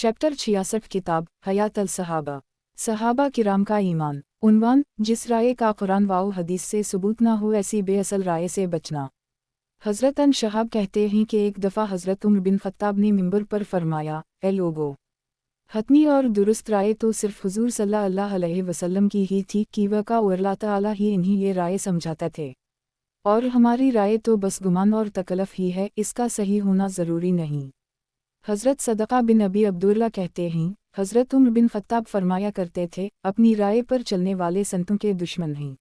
Chapter 66 किताब हयात अल सहाबा सहाबा किराम का ईमान। उन्वान, जिस राय का कुरान व हदीस से सबूत ना हो ऐसी बेअसल राय से बचना। हज़रत अन शहाब कहते हैं कि एक दफ़ा हज़रत उमर बिन ख़त्ताब ने मिंबर पर फरमाया, ए लोगो, हतमी और दुरुस्त राय तो सिर्फ हुज़ूर सल्लल्लाहु अलैहि वसल्लम की ही थी कि वह का और अल्लाह ताला ही इन्हीं ये राय समझाते थे, और हमारी राय तो बस गुमान और तकलफ़ ही है, इसका सही होना ज़रूरी नहीं। हज़रत सदक़ा बिन अबी अब्दुल्ला कहते हैं, हज़रत उमर बिन ख़त्ताब फरमाया करते थे, अपनी राय पर चलने वाले संतों के दुश्मन हैं।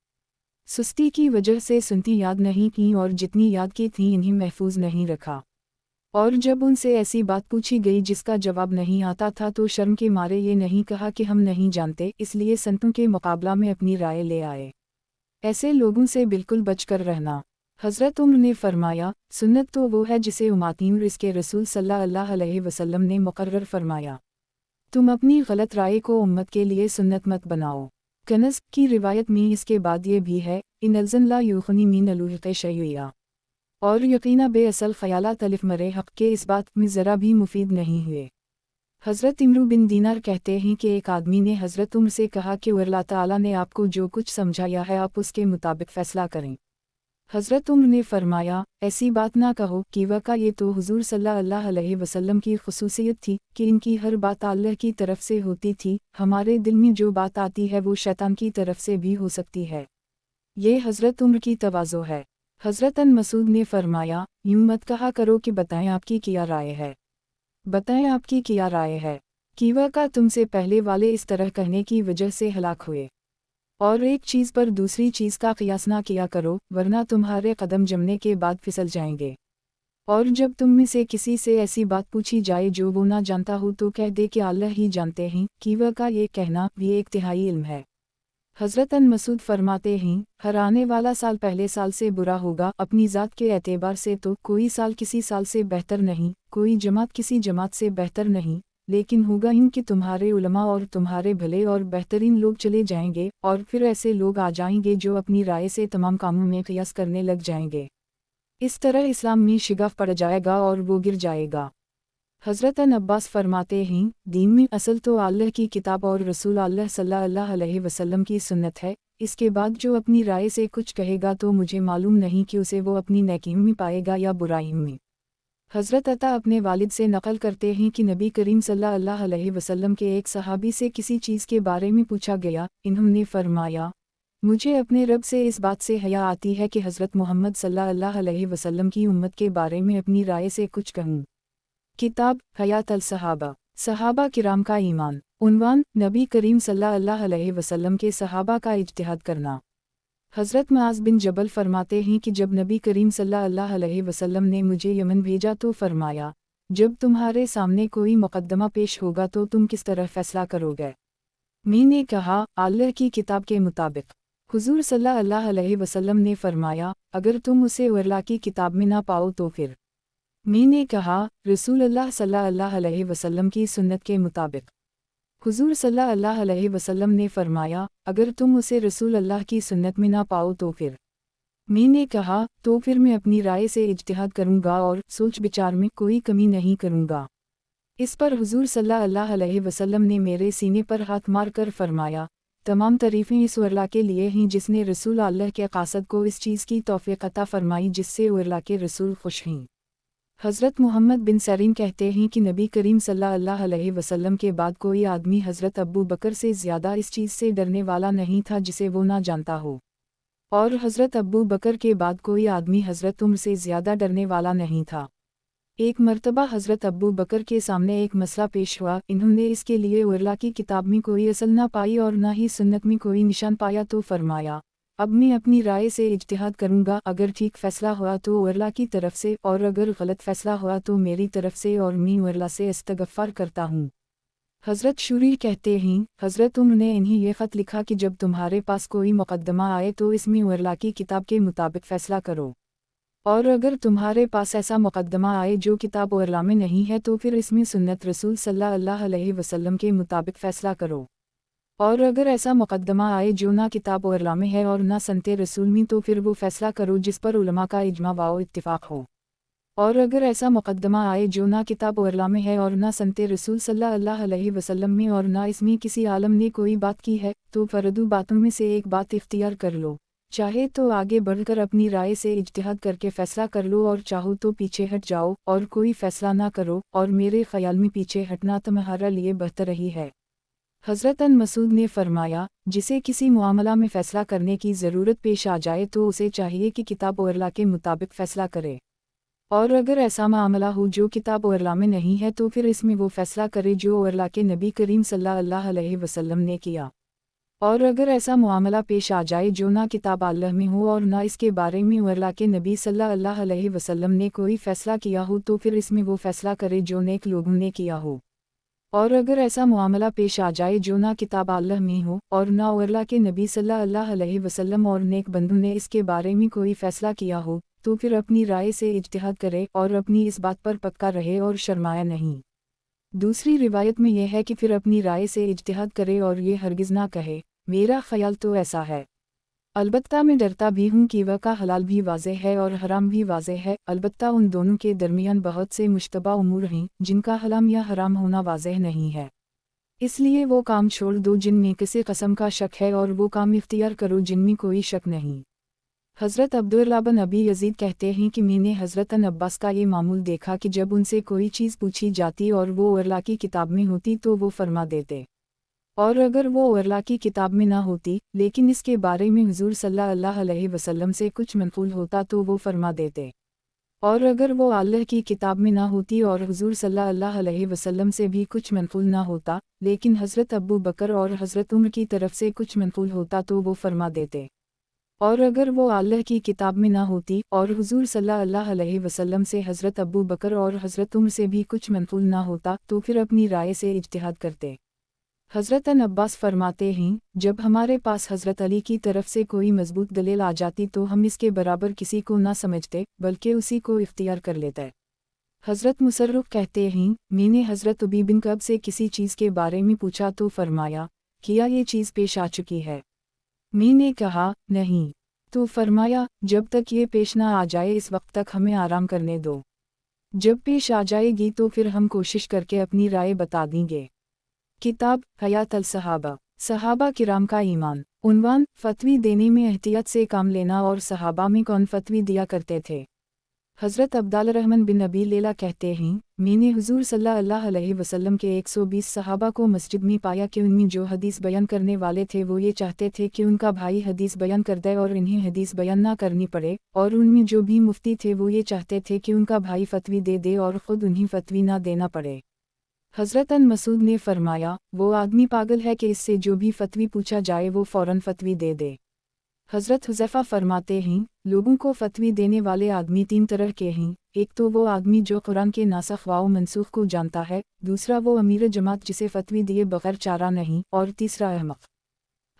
सुस्ती की वजह से सुनती याद नहीं की और जितनी याद की थी इन्हें महफूज नहीं रखा। और जब उनसे ऐसी बात पूछी गई जिसका जवाब नहीं आता था तो शर्म के मारे ये नहीं कहा कि हम नहीं जानते, इसलिए संतों के मुकाबला में अपनी राय ले आए। ऐसे लोगों से बिल्कुल बचकर रहना। हज़रत उमर ने फरमाया, सुन्नत तो वो है जिसे उम्मतीन और इसके रसूल सल्लल्लाहु अलैहि वसल्लम ने मुकर्रर फरमाया। तुम अपनी गलत राय को उम्मत के लिए सुन्नत मत बनाओ। कनज़ की रिवायत में इसके बाद ये भी है, इन अल्ज़न ला युग़नी मिन अलूहिक़ शैय्या, और यकीना बेअसल ख़यालात अलिफ़ मरे हक़ के इस बात में ज़रा भी मुफीद नहीं हुए। हज़रत इमरू बिन दीनार कहते हैं कि एक आदमी ने हज़रत उमर से कहा कि अल्लाह ताला ने आपको जो कुछ समझाया है आप उसके मुताबिक फ़ैसला करें। हज़रत उमर ने फरमाया, ऐसी बात ना कहो कि वक़ा ये तो हुज़ूर सल्लल्लाहु अलैहि वसल्लम की ख़ुसूसियत थी कि इनकी हर बात अल्लाह की तरफ से होती थी, हमारे दिल में जो बात आती है वो शैतान की तरफ से भी हो सकती है। ये हज़रत उमर की तवाज़ो है। हज़रत अन मसूद ने फरमाया, यूँ मत कहा करो कि बताएं आपकी क्या राय है, बताएं आपकी क्या राय है, कि वक़ा तुमसे पहले वाले इस तरह कहने की वजह से हलाक हुए। और एक चीज़ पर दूसरी चीज़ का क़ियास ना किया करो, वरना तुम्हारे कदम जमने के बाद फिसल जाएंगे। और जब तुम में से किसी से ऐसी बात पूछी जाए जो वो ना जानता हो तो कह दे कि अल्लाह ही जानते हैं, कि वह का ये कहना भी एक तिहाई इल्म है। हज़रत अन मसूद फरमाते हैं, हर आने वाला साल पहले साल से बुरा होगा। अपनी ज़ात के एतबार से तो कोई साल किसी साल से बेहतर नहीं, कोई जमात किसी जमात से बेहतर नहीं, लेकिन होगा यूँ कि तुम्हारे उलमा और तुम्हारे भले और बेहतरीन लोग चले जाएंगे, और फिर ऐसे लोग आ जाएंगे जो अपनी राय से तमाम कामों में क़ियास करने लग जाएंगे। इस तरह इस्लाम में शिगाफ पड़ जाएगा और वो गिर जाएगा। हज़रत अन अब्बास फरमाते हैं, दीन में असल तो अल्लाह की किताब और रसूल अल्लाह सल्लल्लाहु अलैहि वसल्लम की सुन्नत है। इसके बाद जो अपनी राय से कुछ कहेगा तो मुझे मालूम नहीं कि उसे वो अपनी नेकी में पाएगा या बुराई में। हज़रत अता अपने वालिद से नक़ल करते हैं कि नबी करीम सल्लल्लाहु अलैहि वसल्लम के एक सहाबी से किसी चीज़ के बारे में पूछा गया, इन्होंने फरमाया, मुझे अपने रब से इस बात से हया आती है कि हज़रत मोहम्मद सल्लल्लाहु अलैहि वसल्लम की उम्मत के बारे में अपनी राय से कुछ कहूँ। किताब हयात अल सहाबा सहाबा किराम का ईमान। उन्वान, नबी करीम सल्लल्लाहु अलैहि वसल्लम के सहाबा का इज्तिहाद करना। हज़रत मुआज़ बिन जबल फरमाते हैं कि जब नबी करीम सल्लल्लाहु अलैहि वसल्लम ने मुझे यमन भेजा तो फरमाया, जब तुम्हारे सामने कोई मुकद्दमा पेश होगा तो तुम किस तरह फ़ैसला करोगे? मैंने कहा, अल्लाह की किताब के मुताबिक। हुज़ूर सल्लल्लाहु अलैहि वसल्लम ने फरमाया, अगर तुम उसे अल्लाह की किताब में ना पाओ तो फिर? मैंने कहा, रसूलुल्लाह सल्लल्लाहु अलैहि वसल्लम की सुन्नत के मुताबिक। हुज़ूर सल्लल्लाहु अलैहि वसल्लम ने फरमाया, अगर तुम उसे रसूल अल्लाह की सुन्नत में ना पाओ तो फिर? मैंने कहा, तो फिर मैं अपनी राय से इज्तिहाद करूँगा और सोच विचार में कोई कमी नहीं करूँगा। इस पर हुज़ूर सल्लल्लाहु अलैहि वसल्लम ने मेरे सीने पर हाथ मार कर फरमाया, तमाम तारीफ़ें इस अल्लाह के लिए हैं जिसने रसूल अल्लाह के कासद को इस चीज़ की तौफ़ीक़ अता फरमाई जिससे अल्लाह के रसूल खुश हैं। हज़रत मोहम्मद बिन सरीन कहते हैं कि नबी करीम सल्लल्लाहु अलैहि वसल्लम के बाद कोई आदमी हज़रत अबू बकर से ज़्यादा इस चीज़ से डरने वाला नहीं था जिसे वो ना जानता हो, और हज़रत अबू बकर के बाद कोई आदमी हज़रत उमर से ज़्यादा डरने वाला नहीं था। एक मर्तबा हज़रत अबू बकर के सामने एक मसला पेश हुआ, इन्होंने इसके लिए अल्लाह की किताब में कोई असल ना पाई और ना ही सुन्नत में कोई निशान पाया तो फरमाया, अब मैं अपनी राय से इज्तिहाद करूँगा, अगर ठीक फ़ैसला हुआ तो अल्लाह की तरफ से और अगर गलत फ़ैसला हुआ तो मेरी तरफ से और मैं अल्लाह से इस्तग़फ़ार करता हूँ। हज़रत शूरी कहते हैं, हज़रत उमर ने इन्हें यह ख़त लिखा कि जब तुम्हारे पास कोई मुक़द्दमा आए तो इसमें अल्लाह की किताब के मुताबिक फ़ैसला करो, और अगर तुम्हारे पास ऐसा मुक़द्दमा आए जो किताब और अल्लाह में नहीं है तो फिर इसमें सुन्नत रसूल सल्लल्लाहु अलैहि वसल्लम के मुताबिक फ़ैसला करो, और अगर ऐसा मुक़द्दमा आए जो ना किताब और अल्लाह में है और ना सन्ते रसूल में तो फिर वो फ़ैसला करो जिस पर उलमा का इजमा व इत्तिफ़ाक़ हो। اور اگر ایسا مقدمہ آئے جو نہ کتاب و ارلا میں ہے اور نہ سنت رسول صلی اللہ علیہ وسلم میں اور نہ اس میں کسی عالم نے کوئی بات کی ہے، تو فردو باتوں میں سے ایک بات اختیار کر لو، چاہے تو آگے بڑھ کر اپنی رائے سے اجتہاد کر کے فیصلہ کر لو اور چاہو تو پیچھے ہٹ جاؤ اور کوئی فیصلہ نہ کرو، اور میرے خیال میں پیچھے ہٹنا تمہارا لیے بہتر ہی ہے۔ حضرت مسعود نے فرمایا، جسے کسی معاملہ میں فیصلہ کرنے کی ضرورت پیش آ جائے تو اسے چاہیے کہ کتاب و ارلا کے مطابق فیصلہ کرے، اور اگر ایسا معاملہ ہو جو کتاب و ارلا میں نہیں ہے تو پھر اس میں وہ فیصلہ کرے جو ارلا کے نبی کریم صلی اللہ علیہ وسلم نے کیا، اور اگر ایسا معاملہ پیش آ جائے جو نہ کتاب اللہ میں ہو اور نہ اس کے بارے میں ارلا کے نبی صلی اللہ علیہ وسلم نے کوئی فیصلہ کیا ہو تو پھر اس میں وہ فیصلہ کرے جو نیک لوگوں نے کیا ہو، اور اگر ایسا معاملہ پیش آ جائے جو نہ کتاب اللہ میں ہو اور نہ ارلا کے نبی صلی اللہ علیہ وسلم اور نیک بندوں نے اس کے بارے میں کوئی فیصلہ کیا ہو، تو پھر اپنی رائے سے اجتہاد کرے اور اپنی اس بات پر پکا رہے اور شرمایا نہیں۔ دوسری روایت میں یہ ہے کہ پھر اپنی رائے سے اجتہاد کرے اور یہ ہرگز نہ کہے، میرا خیال تو ایسا ہے، البتہ میں ڈرتا بھی ہوں کہ واقع حلال بھی واضح ہے اور حرام بھی واضح ہے، البتہ ان دونوں کے درمیان بہت سے مشتبہ امور ہیں جن کا حلال یا حرام ہونا واضح نہیں ہے، اس لیے وہ کام چھوڑ دو جن میں کسی قسم کا شک ہے اور وہ کام اختیار کرو جن میں کوئی شک نہیں۔ حضرت عبداللہ بن ابی یزید کہتے ہیں کہ میں نے حضرت عباس کا یہ معمول دیکھا کہ جب ان سے کوئی چیز پوچھی جاتی اور وہ ارلا کی کتاب میں ہوتی تو وہ فرما دیتے، اور اگر وہ ارلا کی کتاب میں نہ ہوتی لیکن اس کے بارے میں حضور صلی اللہ علیہ وسلم سے کچھ منقول ہوتا تو وہ فرما دیتے، اور اگر وہ اللہ کی کتاب میں نہ ہوتی اور حضور صلی اللہ علیہ وسلم سے بھی کچھ منقول نہ ہوتا لیکن حضرت ابو بکر اور حضرت عمر کی طرف سے کچھ منقول ہوتا تو وہ فرما دیتے، اور اگر وہ اللہ کی کتاب میں نہ ہوتی اور حضور صلی اللہ علیہ وسلم سے حضرت ابو بکر اور حضرت عمر سے بھی کچھ منقول نہ ہوتا تو پھر اپنی رائے سے اجتہاد کرتے۔ حضرت عباس فرماتے ہیں، جب ہمارے پاس حضرت علی کی طرف سے کوئی مضبوط دلیل آ جاتی تو ہم اس کے برابر کسی کو نہ سمجھتے بلکہ اسی کو اختیار کر لیتے۔ حضرت مصرف کہتے ہیں، میں نے حضرت ابی بن کعب سے کسی چیز کے بارے میں پوچھا تو فرمایا، کیا یہ چیز پیش آ چکی ہے؟ میں نے کہا، نہیں، تو فرمایا، جب تک یہ پیش نہ آ جائے اس وقت تک ہمیں آرام کرنے دو، جب پیش آ جائے گی تو پھر ہم کوشش کر کے اپنی رائے بتا دیں گے۔ کتاب حیات الصحابہ، صحابہ کرام کا ایمان، عنوان، فتوی دینے میں احتیاط سے کام لینا اور صحابہ میں کون فتوی دیا کرتے تھے۔ حضرت عبدالرحمن بن ابی لیلہ کہتے ہیں، میں نے حضور صلی اللہ علیہ وسلم کے 120 صحابہ کو مسجد میں پایا کہ ان میں جو حدیث بیان کرنے والے تھے وہ یہ چاہتے تھے کہ ان کا بھائی حدیث بیان کر دے اور انہیں حدیث بیان نہ کرنی پڑے، اور ان میں جو بھی مفتی تھے وہ یہ چاہتے تھے کہ ان کا بھائی فتوی دے دے اور خود انہیں فتوی نہ دینا پڑے۔ حضرت مسعود نے فرمایا، وہ آدمی پاگل ہے کہ اس سے جو بھی فتوی پوچھا جائے وہ فوراً فتوی دے دے۔ حضرت حذیفہ فرماتے ہیں، لوگوں کو فتوی دینے والے آدمی 3 طرح کے ہیں، ایک تو وہ آدمی جو قرآن کے ناسخ و منسوخ کو جانتا ہے، دوسرا وہ امیر جماعت جسے فتوی دیے بغیر چارہ نہیں، اور تیسرا احمق۔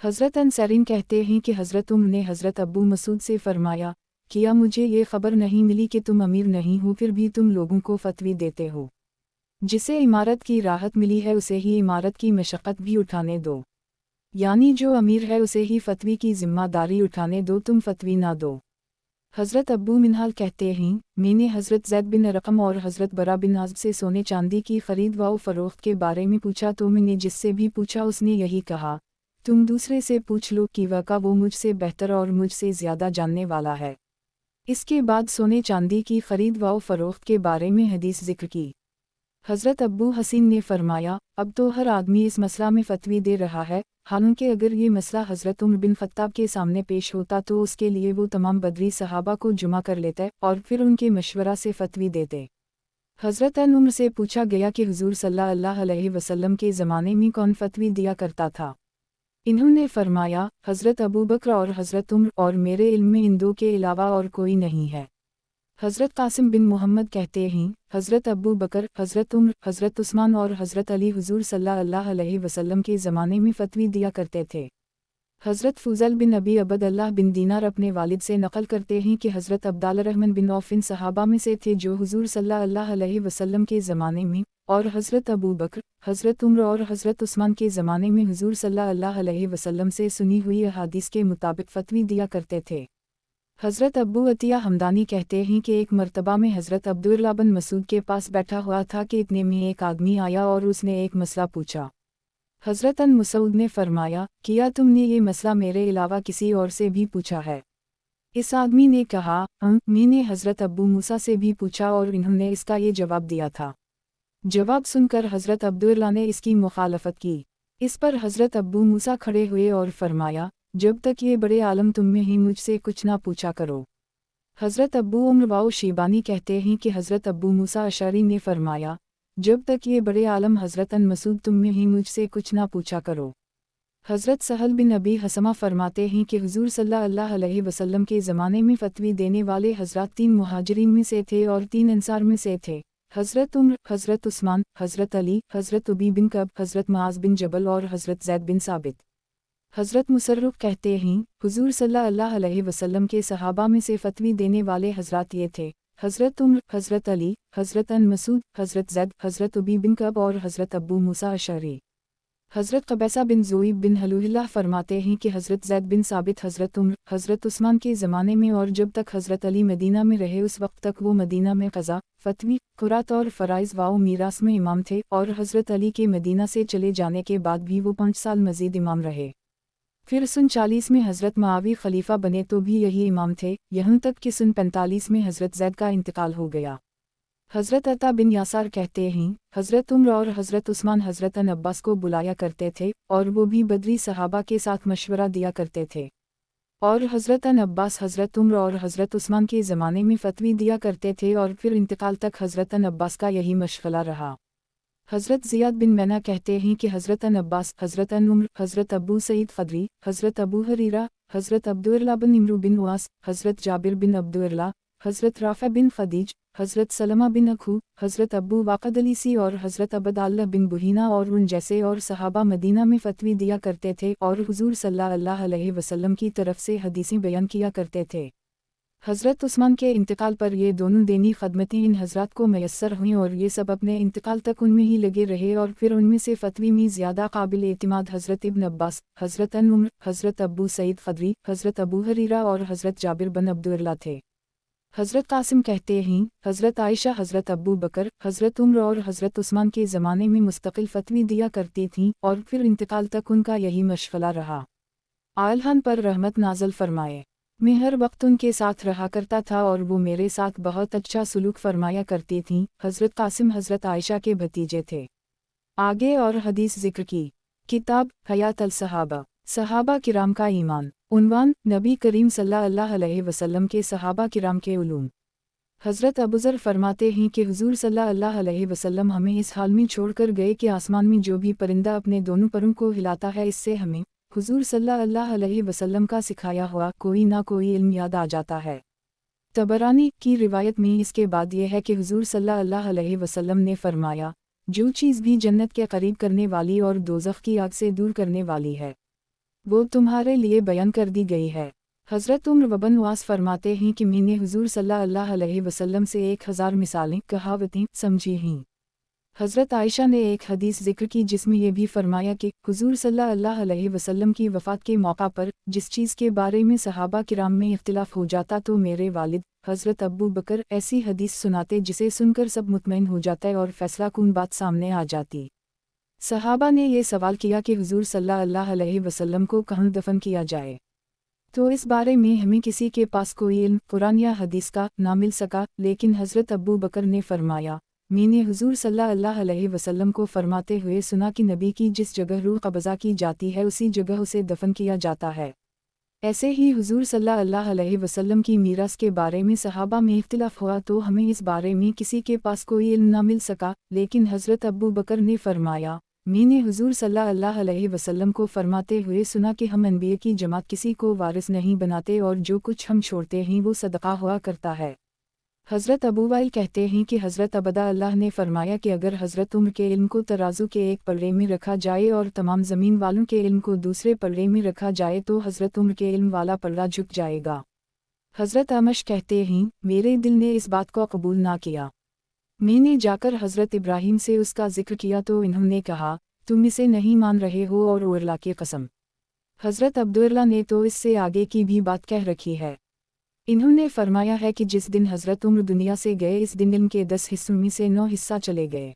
حضرت انصارین کہتے ہیں کہ حضرت عمر نے حضرت ابو مسعود سے فرمایا، کیا مجھے یہ خبر نہیں ملی کہ تم امیر نہیں ہو پھر بھی تم لوگوں کو فتوی دیتے ہو؟ جسے عمارت کی راحت ملی ہے اسے ہی عمارت کی مشقت بھی اٹھانے دو، یعنی جو امیر ہے اسے ہی فتوی کی ذمہ داری اٹھانے دو، تم فتوی نہ دو۔ حضرت ابو منہال کہتے ہیں، میں نے حضرت زید بن ارقم اور حضرت برا بن عازب سے سونے چاندی کی خرید و فروخت کے بارے میں پوچھا تو میں نے جس سے بھی پوچھا اس نے یہی کہا، تم دوسرے سے پوچھ لو کہ واقع وہ مجھ سے بہتر اور مجھ سے زیادہ جاننے والا ہے۔ اس کے بعد سونے چاندی کی خرید و فروخت کے بارے میں حدیث ذکر کی۔ حضرت ابو حسین نے فرمایا، اب تو ہر آدمی اس مسئلہ میں فتوی دے رہا ہے، حالانکہ اگر یہ مسئلہ حضرت عمر بن خطاب کے سامنے پیش ہوتا تو اس کے لیے وہ تمام بدری صحابہ کو جمع کر لیتے اور پھر ان کے مشورہ سے فتوی دیتے۔ حضرت عمر سے پوچھا گیا کہ حضور صلی اللہ علیہ وسلم کے زمانے میں کون فتوی دیا کرتا تھا؟ انہوں نے فرمایا، حضرت ابو بکر اور حضرت عمر، اور میرے علم میں ان 2 کے علاوہ اور کوئی نہیں ہے۔ حضرت قاسم بن محمد کہتے ہیں، حضرت ابو بکر، حضرت عمر، حضرت عثمان اور حضرت علی حضور صلی اللہ علیہ وسلم کے زمانے میں فتوی دیا کرتے تھے۔ حضرت فضل بن ابی عبد اللہ بن دینار اپنے والد سے نقل کرتے ہیں کہ حضرت عبدالرحمن بن عوف ان صحابہ میں سے تھے جو حضور صلی اللہ علیہ وسلم کے زمانے میں، اور حضرت ابو بکر، حضرت عمر اور حضرت عثمان کے زمانے میں حضور صلی اللہ علیہ وسلم سے سنی ہوئی احادیث کے مطابق فتوی دیا کرتے تھے۔ حضرت ابو عطیہ حمدانی کہتے ہیں کہ ایک مرتبہ میں حضرت عبداللہ بن مسعود کے پاس بیٹھا ہوا تھا کہ اتنے میں ایک آدمی آیا اور اس نے ایک مسئلہ پوچھا۔ حضرت مسعود نے فرمایا، کیا تم نے یہ مسئلہ میرے علاوہ کسی اور سے بھی پوچھا ہے؟ اس آدمی نے کہا، میں نے حضرت ابو موسیٰ سے بھی پوچھا اور انہوں نے اس کا یہ جواب دیا تھا۔ جواب سن کر حضرت عبداللہ نے اس کی مخالفت کی۔ اس پر حضرت ابو موسیٰ کھڑے ہوئے اور فرمایا، جب تک یہ بڑے عالم تم میں ہی مجھ سے کچھ نہ پوچھا کرو۔ حضرت ابو عمر واؤ شیبانی کہتے ہیں کہ حضرت ابو موسیٰ اشعری نے فرمایا، جب تک یہ بڑے عالم حضرت مسعود تم میں ہی مجھ سے کچھ نہ پوچھا کرو۔ حضرت سہل بن ابی حسمہ فرماتے ہیں کہ حضور صلی اللہ علیہ وسلم کے زمانے میں فتوی دینے والے حضرات 3 مہاجرین میں سے تھے اور 3 انصار میں سے تھے، حضرت عمر، حضرت عثمان، حضرت علی، حضرت ابی بن کعب، حضرت معاذ بن جبل اور حضرت زید بن ثابت۔ حضرت مصرف کہتے ہیں، حضور صلی اللہ علیہ وسلم کے صحابہ میں سے فتوی دینے والے حضرات یہ تھے، حضرت عمر، حضرت علی، حضرت مسعود، حضرت زید، حضرت ابی بن کعب اور حضرت ابو موسیٰ اشعری۔ حضرت قبیصہ بن ذؤیب بن حلوہ فرماتے ہیں کہ حضرت زید بن ثابت حضرت عمر، حضرت عثمان کے زمانے میں اور جب تک حضرت علی مدینہ میں رہے اس وقت تک وہ مدینہ میں قضا، فتوی، قرات اور فرائض و میراث میں امام تھے، اور حضرت علی کے مدینہ سے چلے جانے کے بعد بھی وہ 5 سال مزید امام رہے۔ پھر سن 40 میں حضرت معاویہ خلیفہ بنے تو بھی یہی امام تھے، یہاں تک کہ سن 45 میں حضرت زید کا انتقال ہو گیا۔ حضرت عطا بن یاسار کہتے ہیں، حضرت عمر اور حضرت عثمان حضرت عباس کو بلایا کرتے تھے، اور وہ بھی بدری صحابہ کے ساتھ مشورہ دیا کرتے تھے، اور حضرت عباس حضرت عمر اور حضرت عثمان کے زمانے میں فتوی دیا کرتے تھے، اور پھر انتقال تک حضرت عباس کا یہی مشغلہ رہا۔ حضرت زیاد بن مینا کہتے ہیں کہ حضرت عباس، حضرت عمر، حضرت ابو سعید خدری، حضرت ابو ہریرہ، حضرت عبداللہ بن عمرو بن عاص، حضرت جابر بن عبداللہ، حضرت رافع بن خدیج، حضرت سلمہ بن اخو، حضرت ابو واقد علیسی اور حضرت عبداللہ بن بحینہ اور ان جیسے اور صحابہ مدینہ میں فتوی دیا کرتے تھے اور حضور صلی اللہ علیہ وسلم کی طرف سے حدیثیں بیان کیا کرتے تھے۔ حضرت عثمان کے انتقال پر یہ دونوں دینی خدمتیں ان حضرات کو میسر ہوئیں اور یہ سب اپنے انتقال تک ان میں ہی لگے رہے، اور پھر ان میں سے فتوی میں زیادہ قابل اعتماد حضرت ابن عباس، حضرت عمر، حضرت ابو سعید خدری، حضرت ابو ہریرہ اور حضرت جابر بن عبداللہ تھے۔ حضرت قاسم کہتے ہیں، حضرت عائشہ حضرت ابو بکر، حضرت عمر اور حضرت عثمان کے زمانے میں مستقل فتوی دیا کرتی تھیں، اور پھر انتقال تک ان کا یہی مشغلہ رہا۔ آلہان پر رحمت نازل فرمائے، میں ہر وقت ان کے ساتھ رہا کرتا تھا اور وہ میرے ساتھ بہت اچھا سلوک فرمایا کرتی تھیں۔ حضرت قاسم حضرت عائشہ کے بھتیجے تھے۔ آگے اور حدیث ذکر کی۔ کتاب حیات الصحابہ، صحابہ کرام کا ایمان۔ عنوان، نبی کریم صلی اللہ علیہ وسلم کے صحابہ کرام کے علوم۔ حضرت ابوذر فرماتے ہیں کہ حضور صلی اللہ علیہ وسلم ہمیں اس حال میں چھوڑ کر گئے کہ آسمان میں جو بھی پرندہ اپنے دونوں پروں کو ہلاتا ہے، اس سے ہمیں حضور صلی اللہ علیہ وسلم کا سکھایا ہوا کوئی نہ کوئی علم یاد آ جاتا ہے۔ طبرانی کی روایت میں اس کے بعد یہ ہے کہ حضور صلی اللہ علیہ وسلم نے فرمایا، جو چیز بھی جنت کے قریب کرنے والی اور دوزخ کی آگ سے دور کرنے والی ہے، وہ تمہارے لیے بیان کر دی گئی ہے۔ حضرت عمر بن عاص فرماتے ہیں کہ میں نے حضور صلی اللہ علیہ وسلم سے 1000 مثالیں، کہاوتیں سمجھی ہیں۔ حضرت عائشہ نے ایک حدیث ذکر کی جس میں یہ بھی فرمایا کہ حضور صلی اللہ علیہ وسلم کی وفات کے موقع پر جس چیز کے بارے میں صحابہ کرام میں اختلاف ہو جاتا تو میرے والد حضرت ابو بکر ایسی حدیث سناتے جسے سن کر سب مطمئن ہو جاتے اور فیصلہ کن بات سامنے آ جاتی۔ صحابہ نے یہ سوال کیا کہ حضور صلی اللہ علیہ وسلم کو کہاں دفن کیا جائے؟ تو اس بارے میں ہمیں کسی کے پاس کوئی علم قرآن یا حدیث کا نہ مل سکا، لیکن حضرت ابو بکر نے فرمایا، میں نے حضور صلی اللہ علیہ وسلم کو فرماتے ہوئے سنا کہ نبی کی جس جگہ روح قبضہ کی جاتی ہے اسی جگہ اسے دفن کیا جاتا ہے۔ ایسے ہی حضور صلی اللہ علیہ وسلم کی میراث کے بارے میں صحابہ میں اختلاف ہوا تو ہمیں اس بارے میں کسی کے پاس کوئی علم نہ مل سکا، لیکن حضرت ابو بکر نے فرمایا، میں نے حضور صلی اللہ علیہ وسلم کو فرماتے ہوئے سنا کہ ہم انبیاء کی جماعت کسی کو وارث نہیں بناتے اور جو کچھ ہم چھوڑتے ہیں وہ صدقہ ہوا کرتا ہے۔ حضرت ابو وائل کہتے ہیں کہ حضرت عبداللہ نے فرمایا کہ اگر حضرت عمر کے علم کو ترازو کے ایک پلڑے میں رکھا جائے اور تمام زمین والوں کے علم کو دوسرے پلڑے میں رکھا جائے تو حضرت عمر کے علم والا پلڑا جھک جائے گا۔ حضرت عمش کہتے ہیں، میرے دل نے اس بات کو قبول نہ کیا۔ میں نے جا کر حضرت ابراہیم سے اس کا ذکر کیا تو انہوں نے کہا، تم اسے نہیں مان رہے ہو اور اللہ کی قسم۔ حضرت عبداللہ نے تو اس سے آگے کی بھی بات کہہ رکھی ہے۔ इन्होंने फरमाया है कि जिस दिन हज़रत उम्र दुनिया से गए इस दिन इल्म के 10 हिस्सों में से 9 हिस्सा चले गए।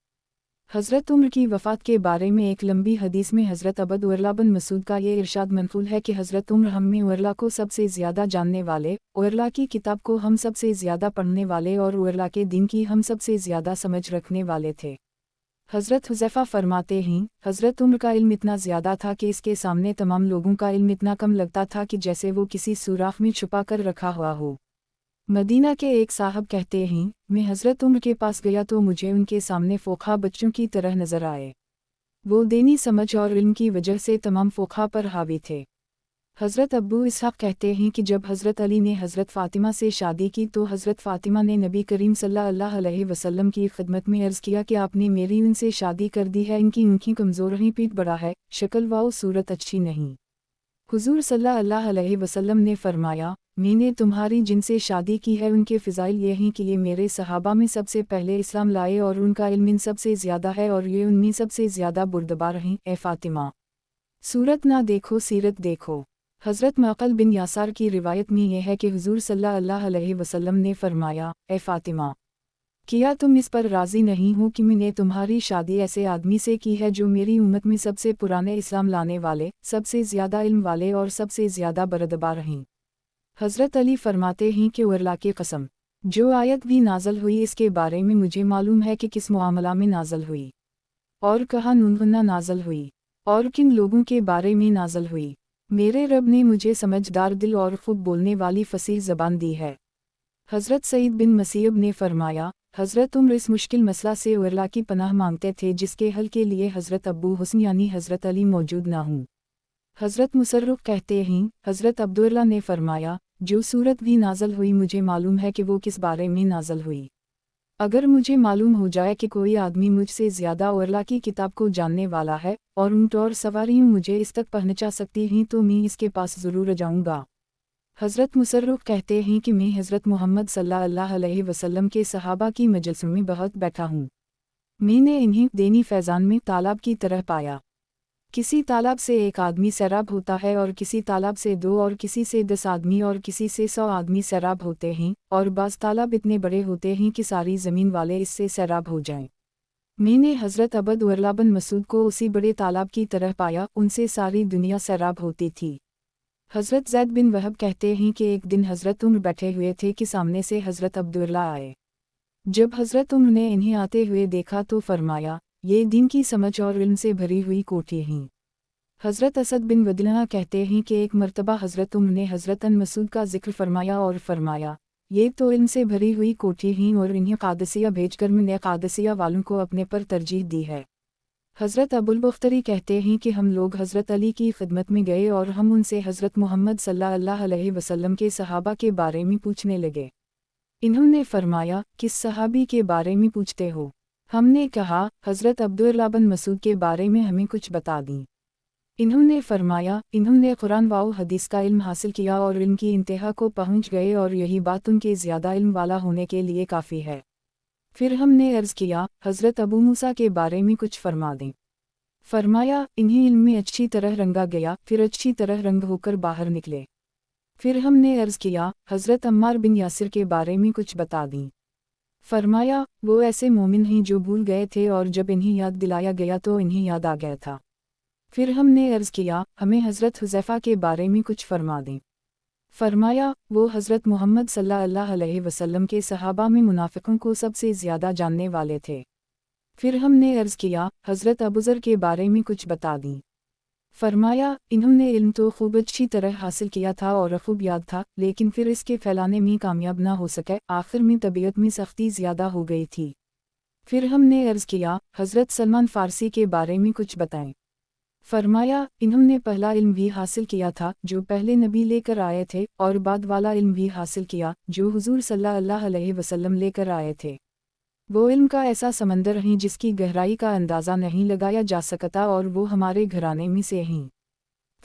हज़रत उम्र की वफ़ात के बारे में एक लंबी हदीस में हज़रत अबद उरला बिन मसूद का ये इरशाद मंक़ूल है कि हज़रत उम्र हम में उरला को सबसे ज़्यादा जानने वाले, उरला की किताब को हम सबसे ज़्यादा पढ़ने वाले और उरला के दिन की हम सबसे ज़्यादा समझ रखने वाले थे। हज़रत हुज़ैफ़ा फरमाते हैं, हज़रत उम्र का इल्म इतना ज़्यादा था कि इसके सामने तमाम लोगों का इल्म इतना कम लगता था कि जैसे वो किसी सुराख में छुपा कर रखा हुआ हो। मदीना के एक साहब कहते हैं, मैं हज़रत उम्र के पास गया तो मुझे उनके सामने फ़ोखा बच्चों की तरह नज़र आए। वो दीनी समझ और इल्म की वजह से तमाम फ़ोखा पर हावी थे। हज़रत अब्बू इसहाक़ कहते हैं कि जब हज़रत अली ने हज़रत फ़ातिमा से शादी की तो हज़रत फ़ातिमा ने नबी करीम सल्लल्लाहु अलैहि वसल्लम की खिदमत में अर्ज़ किया कि आपने मेरी उनसे शादी कर दी है, इनकी आँखें कमज़ोर हैं, पीठ बड़ा है, शक्ल व सूरत अच्छी नहीं। हुज़ूर सल्लल्लाहु अलैहि वसल्लम ने फरमाया, मैंने तुम्हारी जिनसे शादी की है उनके फ़िज़ाइल ये हैं कि ये मेरे सहाबा में सबसे पहले इस्लाम लाए और उनका इल्म इन सबसे ज़्यादा है और ये उनमें सबसे ज़्यादा बुर्दबार हैं। ए फ़ातिमा, सूरत ना देखो सीरत देखो। हज़रत मक़ल बिन यासार की रिवायत में यह है कि हुज़ूर सल्लल्लाहु अलैहि वसल्लम ने फरमाया, ए फ़ातिमा, क्या तुम इस पर राज़ी नहीं हो कि मैंने तुम्हारी शादी ऐसे आदमी से की है जो मेरी उम्मत में सबसे पुराने इस्लाम लाने वाले, सबसे ज़्यादा इल्म वाले और सबसे ज़्यादा बरदबार हैं। हज़रत अली फरमाते हैं कि उरला की कसम, जो आयत भी नाज़ल हुई इसके बारे में मुझे मालूम है कि किस मामला में नाज़ल हुई और कहाँ नुनगुना नाज़ल हुई और किन लोगों के बारे में नाज़ल हुई। मेरे रब ने मुझे समझदार दिल और खूब बोलने वाली फसीह ज़बान दी है। हज़रत सईद बिन मसीब ने फरमाया, हज़रत उम्र इस मुश्किल मसला से उरला की पनाह मांगते थे जिसके हल के लिए हज़रत अब्बू हुस्न यानी हज़रत अली मौजूद ना हूँ। हज़रत मुसर्रुफ़ कहते हैं, हज़रत अब्दुल्ला ने फरमाया, जो सूरत भी नाज़ल हुई मुझे मालूम है कि वो किस बारे में नाज़ल हुई। अगर मुझे मालूम हो जाए कि कोई आदमी मुझसे ज़्यादा उरला की किताब को जानने वाला है और ऊँट और सवारियाँ मुझे इस तक पहुँचा सकती हैं तो मैं इसके पास ज़रूर जाऊँगा। हज़रत मुसर्रुफ़ कहते हैं कि मैं हज़रत मोहम्मद सल्लल्लाहु अलैहि वसल्लम के सहाबा की मजलिसों में बहुत बैठा हूँ। मैंने इन्हें देनी फैज़ान में तालाब की तरह पाया। किसी तालाब से एक आदमी सैराब होता है और किसी तालाब से 2 और किसी से 10 आदमी और किसी से 100 आदमी सैराब होते हैं और बाज़ तालाब इतने बड़े होते हैं कि सारी ज़मीन वाले इससे सैराब हो जाएं। मैंने हज़रत अबद उरला बिन मसूद को उसी बड़े तालाब की तरह पाया, उनसे सारी दुनिया सैराब होती थी। हज़रत ज़ैद बिन वहब कहते हैं कि एक दिन हज़रत उम्र बैठे हुए थे कि सामने से हज़रत अब्दुल्ला आए। जब हज़रत उम्र ने इन्हें आते हुए देखा तो फरमाया, ये दीन की समझ और इल्म से भरी हुई कोठी हैं। हज़रत असद बिन वदलना कहते हैं कि एक मर्तबा हज़रत उम्र ने हज़रत अन मसूद का जिक्र फरमाया और फरमाया, ये तो इल्म से भरी हुई कोठी हैं और इन्हें कादसिया भेजकर मैंने कादसिया वालों को अपने पर तरजीह दी है। हज़रत अबुल बख्तरी कहते हैं कि हम लोग हज़रत अली की खिदमत में गए और हम उनसे हज़रत मोहम्मद सल्लल्लाहु अलैहि वसल्लम के सहाबा के बारे में पूछने लगे। इन्होंने फरमाया, किस सहाबी के बारे में पूछते हो? हमने कहा, हज़रत अब्दुल्ला बिन मसूद के बारे में हमें कुछ बता दी। इन्होंने फरमाया, इन्होंने कुरान व हदीस का इल्म हासिल किया और इल्म की इंतहा को पहुँच गए और यही बात उनके ज़्यादा इल्म वाला होने के लिए काफ़ी है। फिर हमने अर्ज़ किया, हज़रत अबू मूसा के बारे में कुछ फरमा दें। फरमाया, इन्हें इल्म में अच्छी तरह रंगा गया, फिर अच्छी तरह रंग होकर बाहर निकले। फिर हमने अर्ज़ किया, हज़रत अम्मार बिन यासिर के बारे में कुछ बता दी। फरमाया, वो ऐसे मोमिन हैं जो भूल गए थे और जब इन्हें याद दिलाया गया तो इन्हें याद आ गया था। फिर हमने अर्ज़ किया, हमें हज़रत हुज़ैफ़ा के बारे में कुछ फरमा दें। फरमाया, वो हज़रत मोहम्मद सल्लल्लाहु अलैहि वसल्लम के सहाबा में मुनाफ़िकों को सबसे ज़्यादा जानने वाले थे। फिर हमने अर्ज़ किया, हज़रत अबूज़र के बारे में कुछ बता दी। फरमाया, इन्होंने इल्म तो खूब अच्छी तरह हासिल किया था और खूब याद था, लेकिन फिर इसके फैलाने में कामयाब ना हो सके, आखिर में तबीयत में सख्ती ज़्यादा हो गई थी। फिर हमने अर्ज़ किया, हज़रत सलमान फ़ारसी के बारे में कुछ बताएं। फरमाया, इन्होंने पहला इल्म भी हासिल किया था जो पहले नबी लेकर आए थे और बाद वाला इल्म भी हासिल किया जो हुज़ूर सल्लल्लाहु अलैहि वसल्लम लेकर आए थे। वो इल्म का ऐसा समंदर हैं जिसकी गहराई का अंदाज़ा नहीं लगाया जा सकता और वो हमारे घराने में से हैं।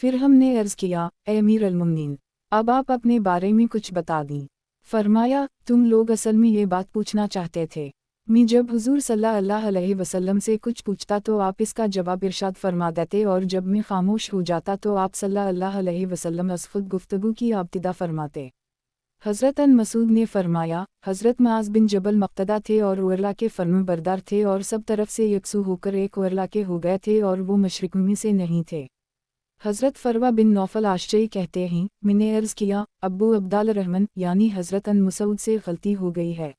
फिर हमने अर्ज़ किया, ए अमीर अल-मुमिनीन, अब आप अपने बारे में कुछ बता दी। फरमाया, तुम लोग असल में ये बात पूछना चाहते थे। मैं जब हुज़ूर सल्लल्लाहु अलैहि वसल्लम से कुछ पूछता तो आप इसका जवाब इरशाद फरमा देते और जब मैं खामोश हो जाता तो आप सल्लल्लाहु अलैहि वसल्लम खुद गुफ्तगू की इब्तिदा फरमाते। हज़रत अन मसूद ने फरमाया, हज़रत मुआज़ बिन जबल मक्तदा थे और उरला के फर्माबरदार थे और सब तरफ से यकसू होकर एक उरला के हो गए थे और वो मशरिक में से नहीं थे। हज़रत फरवा बिन नौफल आश्चर्य कहते हैं, मैंने अर्ज़ किया, अब्बू अब्दाल रहमान यानी हज़रत अन मसूद से गलती हो गई है।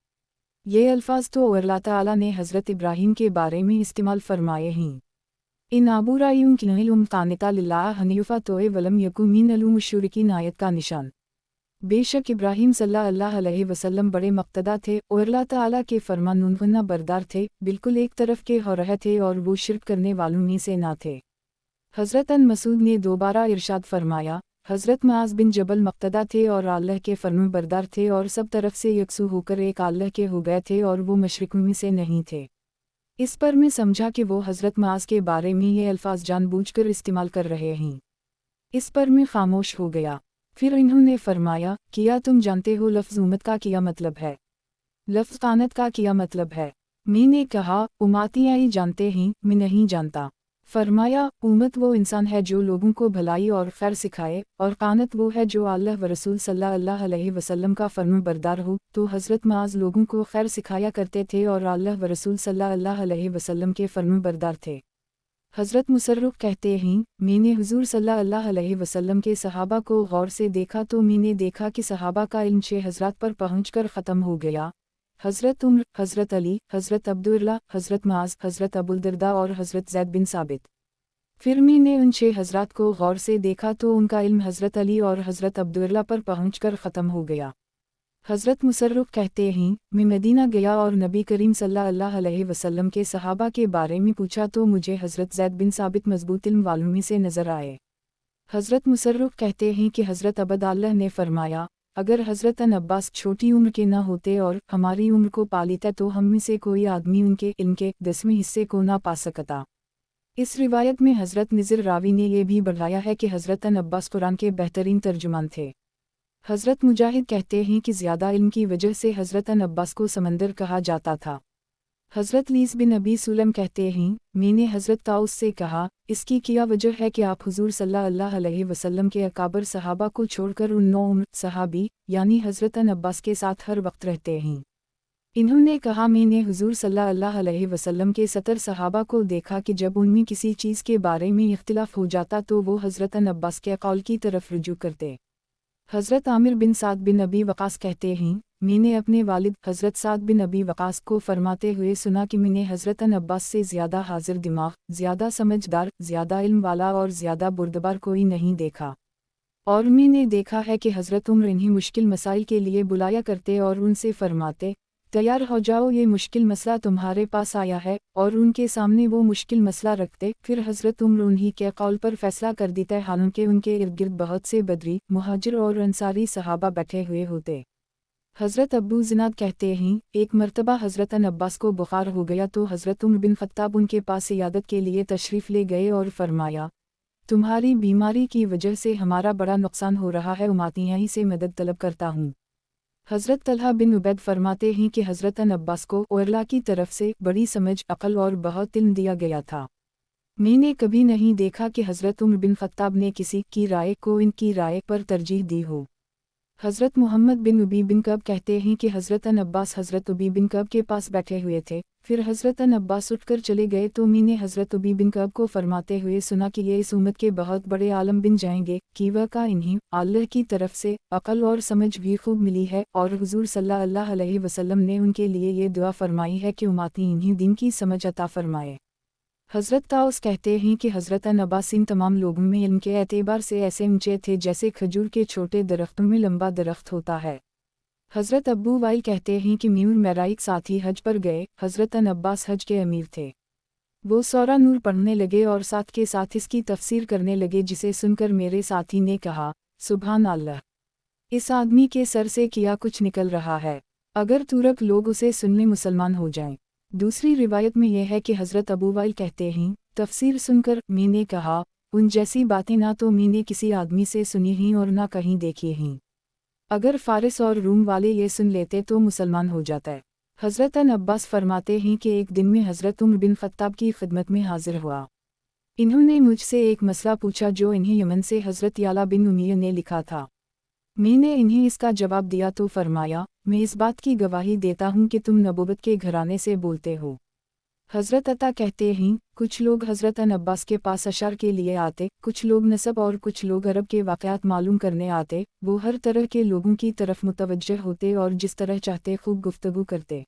ये अल्फाज तो अल्लाह ताला ने हज़रत इब्राहीम के बारे में इस्तेमाल फरमाए हैं। इन आबूरायूं किनइलुम कानिता लिल्लाह हनीफा तोए वलम यकू मिनल मुशरिकीन आयत का निशान। बेशक इब्राहीम सल्लल्लाहु अलैहि वसल्लम बड़े मक्तदा थे और अल्लाह ताला के फरमानुफरना बरदार थे, बिल्कुल एक तरफ के हो रहे थे और वो शिरक करने वालों में से ना थे। हज़रत अन मसूद ने दोबारा इरशाद फरमाया, हज़रत मुआज़ बिन जबल मक्तदा थे और अल्लाह के फरमाबरदार थे और सब तरफ से यकसू होकर एक अल्लाह के हो गए थे और वो मशरिकों में से नहीं थे। इस पर मैं समझा कि वो हज़रत मुआज़ के बारे में ये अल्फाज जानबूझकर इस्तेमाल कर रहे हैं। इस पर मैं खामोश हो गया। फिर इन्होंने फरमाया, किया तुम जानते हो लफ्ज़ उम्मत का क्या मतलब है? लफ्ज़ कानत का क्या मतलब है? मैंने कहा, उम्मतियाँ ही जानते हैं, मैं नहीं जानता। फरमाया, उम्मत वो इंसान है जो लोगों को भलाई और खैर सिखाए, और कानत वो है जो अल्लाह व रसूल सल्लल्लाहु अलैहि वसल्लम का फर्माबरदार हो। तो हज़रत मुआज़ लोगों को खैर सिखाया करते थे और अल्लाह व रसूल सल्लल्लाहु अलैहि वसल्लम के फर्माबरदार थे। हज़रत मुसर्रफ कहते हैं, मैंने हुज़ूर सल्लल्लाहु अलैहि वसल्लम के सहाबा को गौर से देखा तो मैंने देखा कि सहाबा का इल्म 6 हज़रात पर पहुँचकर ख़त्म हो गया। हज़रत उमर, हज़रत अली, हज़रत अब्दुल्लाह, हज़रत मुआज़, हज़रत अबूदरदा और हज़रत ज़ैद बिन साबित। फिर मैंने उन 6 हज़रात को गौर से देखा तो उनका इल्म हज़रत अली और हज़रत अब्दुल्लाह पर पहुँचकर ख़त्म हो गया। हज़रत मुसर्रफ कहते हैं, मैं मदीना गया और नबी करीम सल्लल्लाहु अलैहि वसल्लम के सहाबा के बारे में पूछा तो मुझे हज़रत ज़ैद बिन साबित मज़बूत इल्म वालों में से नज़र आए। हज़रत मुसर्रफ कहते हैं कि हज़रत अब्दुल्लाह ने फरमाया, अगर हज़रत अन अब्बास छोटी उम्र के न होते और हमारी उम्र को पा लेते तो हम में से कोई आदमी उनके इल्म के 10वें हिस्से को ना पा सकता। इस रिवायत में हज़रत निज़र रावी ने यह भी बढ़ाया है कि हज़रत अन अब्बास कुरान के बेहतरीन तर्जुमान थे। हज़रत मुजाहिद कहते हैं कि ज़्यादा इल्म की वजह से हज़रत अन अब्बास को समंदर कहा जाता था। हज़रत लीस बिन अबी सुलम कहते हैं, मैंने हज़रत ताउस से कहा, इसकी क्या वजह है कि आप हुज़ूर सल्लल्लाहु अलैहि वसल्लम के अकाबर सहाबा को छोड़कर उन 9 उम्र सहाबी यानी हज़रत अन अब्बास के साथ हर वक्त रहते हैं? इन्होंने कहा, मैंने हुज़ूर सल्लल्लाहु अलैहि वसल्लम के 70 सहाबा को देखा कि जब उनमें किसी चीज़ के बारे में इख्तिलाफ हो जाता तो वो हज़रत अन अब्बास के कौल की तरफ रुजू करते। हज़रत आमिर बिन साद बिन अबी वक़ास कहते हैं, मैंने अपने वालिद हज़रत साद बिन अबी वक़ास को फरमाते हुए सुना कि मैंने हज़रत अन अब्बास से ज़्यादा हाजिर दिमाग, ज़्यादा समझदार, ज़्यादा इल्म वाला और ज़्यादा बुर्दबार कोई नहीं देखा। और मैंने देखा है कि हज़रत उमर इन्हीं मुश्किल मसाइल के लिए बुलाया करते और उनसे फरमाते, तैयार हो जाओ, ये मुश्किल मसला तुम्हारे पास आया है, और उनके सामने वो मुश्किल मसला रखते। फिर हज़रत उमर उन्हीं के कौल पर फैसला कर देते, हालांकि उनके इर्द गिर्द बहुत से बदरी, मुहाजिर और अंसारी सहाबा बैठे हुए होते। हज़रत अबू ज़िनाद कहते हैं, एक मरतबा हज़रत अन अब्बास को बुखार हो गया तो हज़रत उमर बिन ख़त्ताब उनके पास इयादत के लिए तशरीफ़ ले गए और फरमाया, तुम्हारी बीमारी की वजह से हमारा बड़ा नुकसान हो रहा है, उम्मतियाँ ही से मदद तलब करता हूँ। हज़रत तलहा बिन उबैद फरमाते हैं कि हज़रत अन अब्बास को अल्लाह की तरफ से बड़ी समझ, अक़ल और बहुत इल्म दिया गया था। मैंने कभी नहीं देखा कि हज़रत उमर बिन ख़त्ताब ने किसी की राय को इनकी राय पर तरजीह दी हो। हज़रत मोहम्मद बिन उबी बिन कब कहते हैं कि हज़रत अन अब्बास हज़रत उबी बिन कब के पास बैठे हुए थे। फिर हज़रत अन अब्बास उठकर चले गए तो मैंने हज़रत उबी बिन कब को फरमाते हुए सुना कि ये इस उम्मत के बहुत बड़े आलम बन जाएंगे, कि वह का इन्हीं अल्लाह की तरफ से अक़ल और समझ भी खूब मिली है, और हुज़ूर सल्लल्लाहु अलैहि वसल्लम ने उनके लिए ये दुआ फरमाई है कि उम्मती इन्हीं दिन की समझ अता फरमाए। हज़रत ताउस कहते हैं कि हज़रत अन अब्बास इन तमाम लोगों में इल्म के एतबार से ऐसे ऊंचे थे जैसे खजूर के छोटे दरख्तों में लंबा दरख्त होता है। हज़रत अब्बू वाइल कहते हैं कि मीर मेरा एक साथी हज पर गए, हज़रत अन अब्बास हज के अमीर थे। वो सूरह नूर पढ़ने लगे और साथ के साथ इसकी तफसीर करने लगे, जिसे सुनकर मेरे साथी ने कहा, सुभान अल्लाह, इस आदमी के सर से क्या कुछ निकल रहा है, अगर तुरक लोग उसे सुनने मुसलमान हो जाएं। दूसरी रिवायत में यह है कि हज़रत अबू वाइल कहते हैं, तफसीर सुनकर मैंने कहा, उन जैसी बातें ना तो मैंने किसी आदमी से सुनी ही और ना कहीं देखी ही। अगर फ़ारिस और रूम वाले ये सुन लेते तो मुसलमान हो जाता। हज़रत अन अब्बास फरमाते हैं कि एक दिन में हज़रत उमर बिन ख़त्ताब की खिदमत में हाजिर हुआ। इन्होंने मुझसे एक मसला पूछा जो इन्हें यमन से हज़रत याला बिन उमैया ने लिखा था। मैंने इन्हें इसका जवाब दिया तो फरमाया, मैं इस बात की गवाही देता हूँ कि तुम नबूवत के घराने से बोलते हो। हज़रत अता कहते हैं, कुछ लोग हज़रत अन अब्बास के पास अशर के लिए आते, कुछ लोग नसब और कुछ लोग अरब के वाक़यात मालूम करने आते। वो हर तरह के लोगों की तरफ मुतवज्जह होते और जिस तरह चाहते खूब गुफ्तगू करते।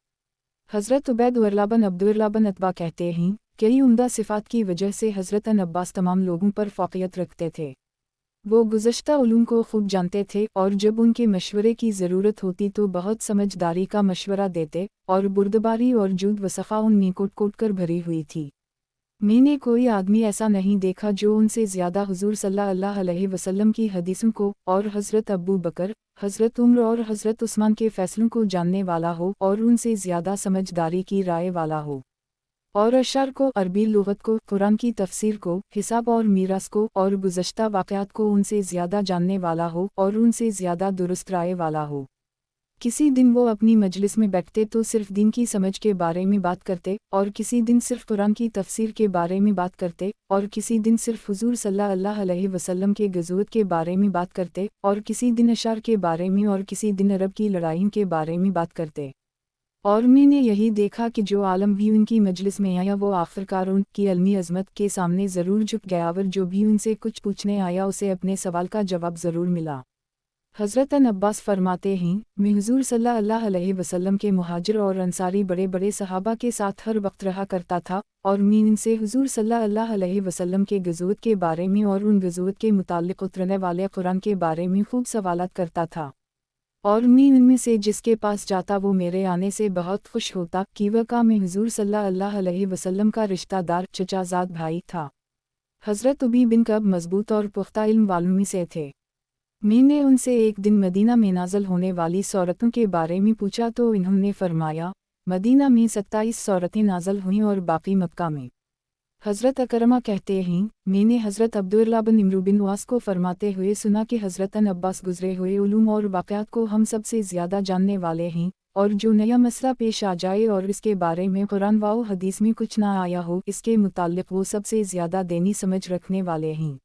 हज़रत उबैद वरला बिन अब्दुल्लाह बिन अतबा कहते हैं, कई उम्दा सिफ़ात की वजह से हज़रत अन अब्बास तमाम लोगों पर फ़ौक़ियत रखते थे। वो गुज़श्ता उलूम को खूब जानते थे और जब उनके मशवरे की ज़रूरत होती तो बहुत समझदारी का मशवरा देते, और बुर्दबारी और जूद व सफ़ा उनमें कोट कर भरी हुई थी। मैंने कोई आदमी ऐसा नहीं देखा जो उनसे ज़्यादा हुज़ूर सल्लल्लाहु अलैहि वसल्लम की हदीसों को और हज़रत अबू बकर, हज़रत उमर और हज़रत उस्मान के फ़ैसलों को जानने वाला हो और उनसे ज़्यादा समझदारी की राय वाला हो। और अशर को, अरबी लुग़त को, कुरान की तफ़सीर को, हिसाब और मीरास को और गुज़श्ता वाक़यात को उनसे ज़्यादा जानने वाला हो और उनसे ज़्यादा दुरुस्त राय वाला हो। किसी दिन वो अपनी मजलिस में बैठते तो सिर्फ दीन की समझ के बारे में बात करते, और किसी दिन सिर्फ कुरान की तफसीर के बारे में बात करते, और किसी दिन सिर्फ हुजूर सल्लल्लाहु अलैहि वसल्लम के गज़वत के बारे में बात करते, और किसी दिन अशार के बारे में और किसी दिन अरब की लड़ाइयों के बारे में बात करते। और मैंने यही देखा कि जो आलम भी उनकी मजलिस में आया वो आखिरकार उनकी अलमी अज़मत के सामने ज़रूर झुक गया, और जो भी उनसे कुछ पूछने आया उसे अपने सवाल का जवाब ज़रूर मिला। हज़रत अन अब्बास फरमाते हैं, मैं हुज़ूर सल्लल्लाहु अलैहि वसल्लम के मुहाजिर और अंसारी बड़े बड़े सहाबा के साथ हर वक्त रहा करता था, और मैं इनसे हुज़ूर सल्लल्लाहु अलैहि वसल्लम के गज़वत के बारे में और उन गज़वत के मुताल्लिक़ उतरने वाले कुरान के बारे में खूब सवालात करता था। और मैं उनमें से जिसके पास जाता वो मेरे आने से बहुत खुश होता, कि वह का मैं हुज़ूर सल्लल्लाहु अलैहि वसल्लम का रिश्तेदार चचाज़ाद भाई था। हज़रत उबी बिन कब मज़बूत और पुख्ता इल्म वालों में से थे। मैंने उनसे एक दिन मदीना में नाज़िल होने वाली सूरतों के बारे में पूछा तो इन्होंने फरमाया, मदीना में 27 सूरतें नाज़िल हुईं और बाकी मक्का में। हज़रत अकरमा कहते हैं, मैंने हज़रत अब्दुल्लाह बिन इमरू बिन वास को फरमाते हुए सुना कि हज़रत अन अब्बास गुज़रे हुए उलूम और वाक़यात को हम सबसे ज़्यादा जानने वाले हैं, और जो नया मसला पेश आ जाए और इसके बारे में कुरान व हदीस में कुछ ना आया हो, इसके मुताल्लिक़ वो सबसे ज़्यादा देनी समझ रखने वाले हैं।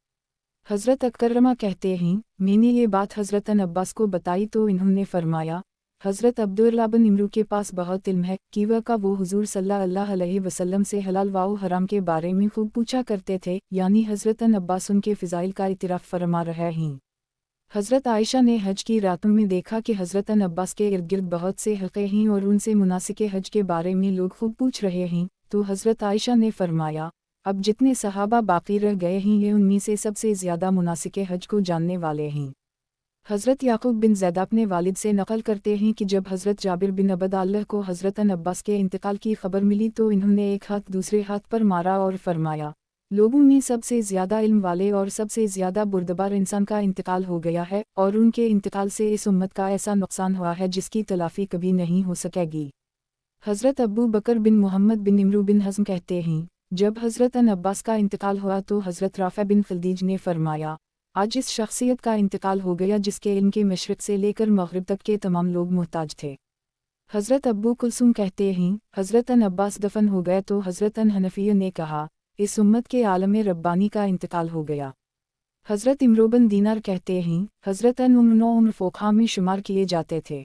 हज़रत अकरमा कहते हैं, मैंने ये बात हज़रत अन अब्बास को बताई तो इन्होंने फरमाया, हज़रत अब्दुल्लाह बिन इमरू के पास बहुत इल्म है, कि वह का वो हुज़ूर सल्लल्लाहु अलैहि वसल्लम से हलाल व हराम के बारे में खूब पूछा करते थे, यानी हज़रत अन अब्बास उनके फ़िज़ाइल का इतिराफ़ फरमा रहे हैं। हज़रत आयशा ने हज की रातों में देखा कि हज़रत अन अब्बास के इर्द गिर्द बहुत से हक़े हैं और उनसे मुनासिक हज के बारे में लोग खूब पूछ रहे हैं, तो हज़रत आयशा ने फरमाया, अब जितने सहाबा बाकी रह गए हैं ये उनमें से सबसे ज़्यादा मुनासिक हज को जानने वाले हैं। हज़रत याकूब बिन ज़ैद अपने वालिद से नक़ल करते हैं कि जब हज़रत जाबिर बिन अब्दुल्लाह को हज़रत अन अब्बास के इंतकाल की खबर मिली तो इन्होंने एक हाथ दूसरे हाथ पर मारा और फरमाया, लोगों में सबसे ज़्यादा इल्म वाले और सबसे ज़्यादा बुर्दबार इंसान का इंतकाल हो गया है, और उनके इंतकाल से इस उम्मत का ऐसा नुकसान हुआ है जिसकी तलाफ़ी कभी नहीं हो सकेगी। हज़रत अबू बकर बिन मोहम्मद बिन इमरू बिन हज़म कहते हैं, जब हज़रत अन अब्बास का इंतकाल हुआ तो हज़रत राफ़ा बिन खल्दीज ने फरमाया, आज इस शख्सियत का इंतकाल हो गया जिसके इल्म के मशरिक़ से लेकर मग़रिब तक के तमाम लोग मुहताज थे। हज़रत अब्बू कुलसूम कहते हैं, हज़रत अन अब्बास दफन हो गए तो हज़रत अन हनफिया ने कहा, इस उम्मत के आलम रब्बानी का इंतकाल हो गया। हज़रत इमरू बिन दीनार कहते हैं, हज़रत अन उम्र फ़ोक़हा में शुमार किए जाते थे।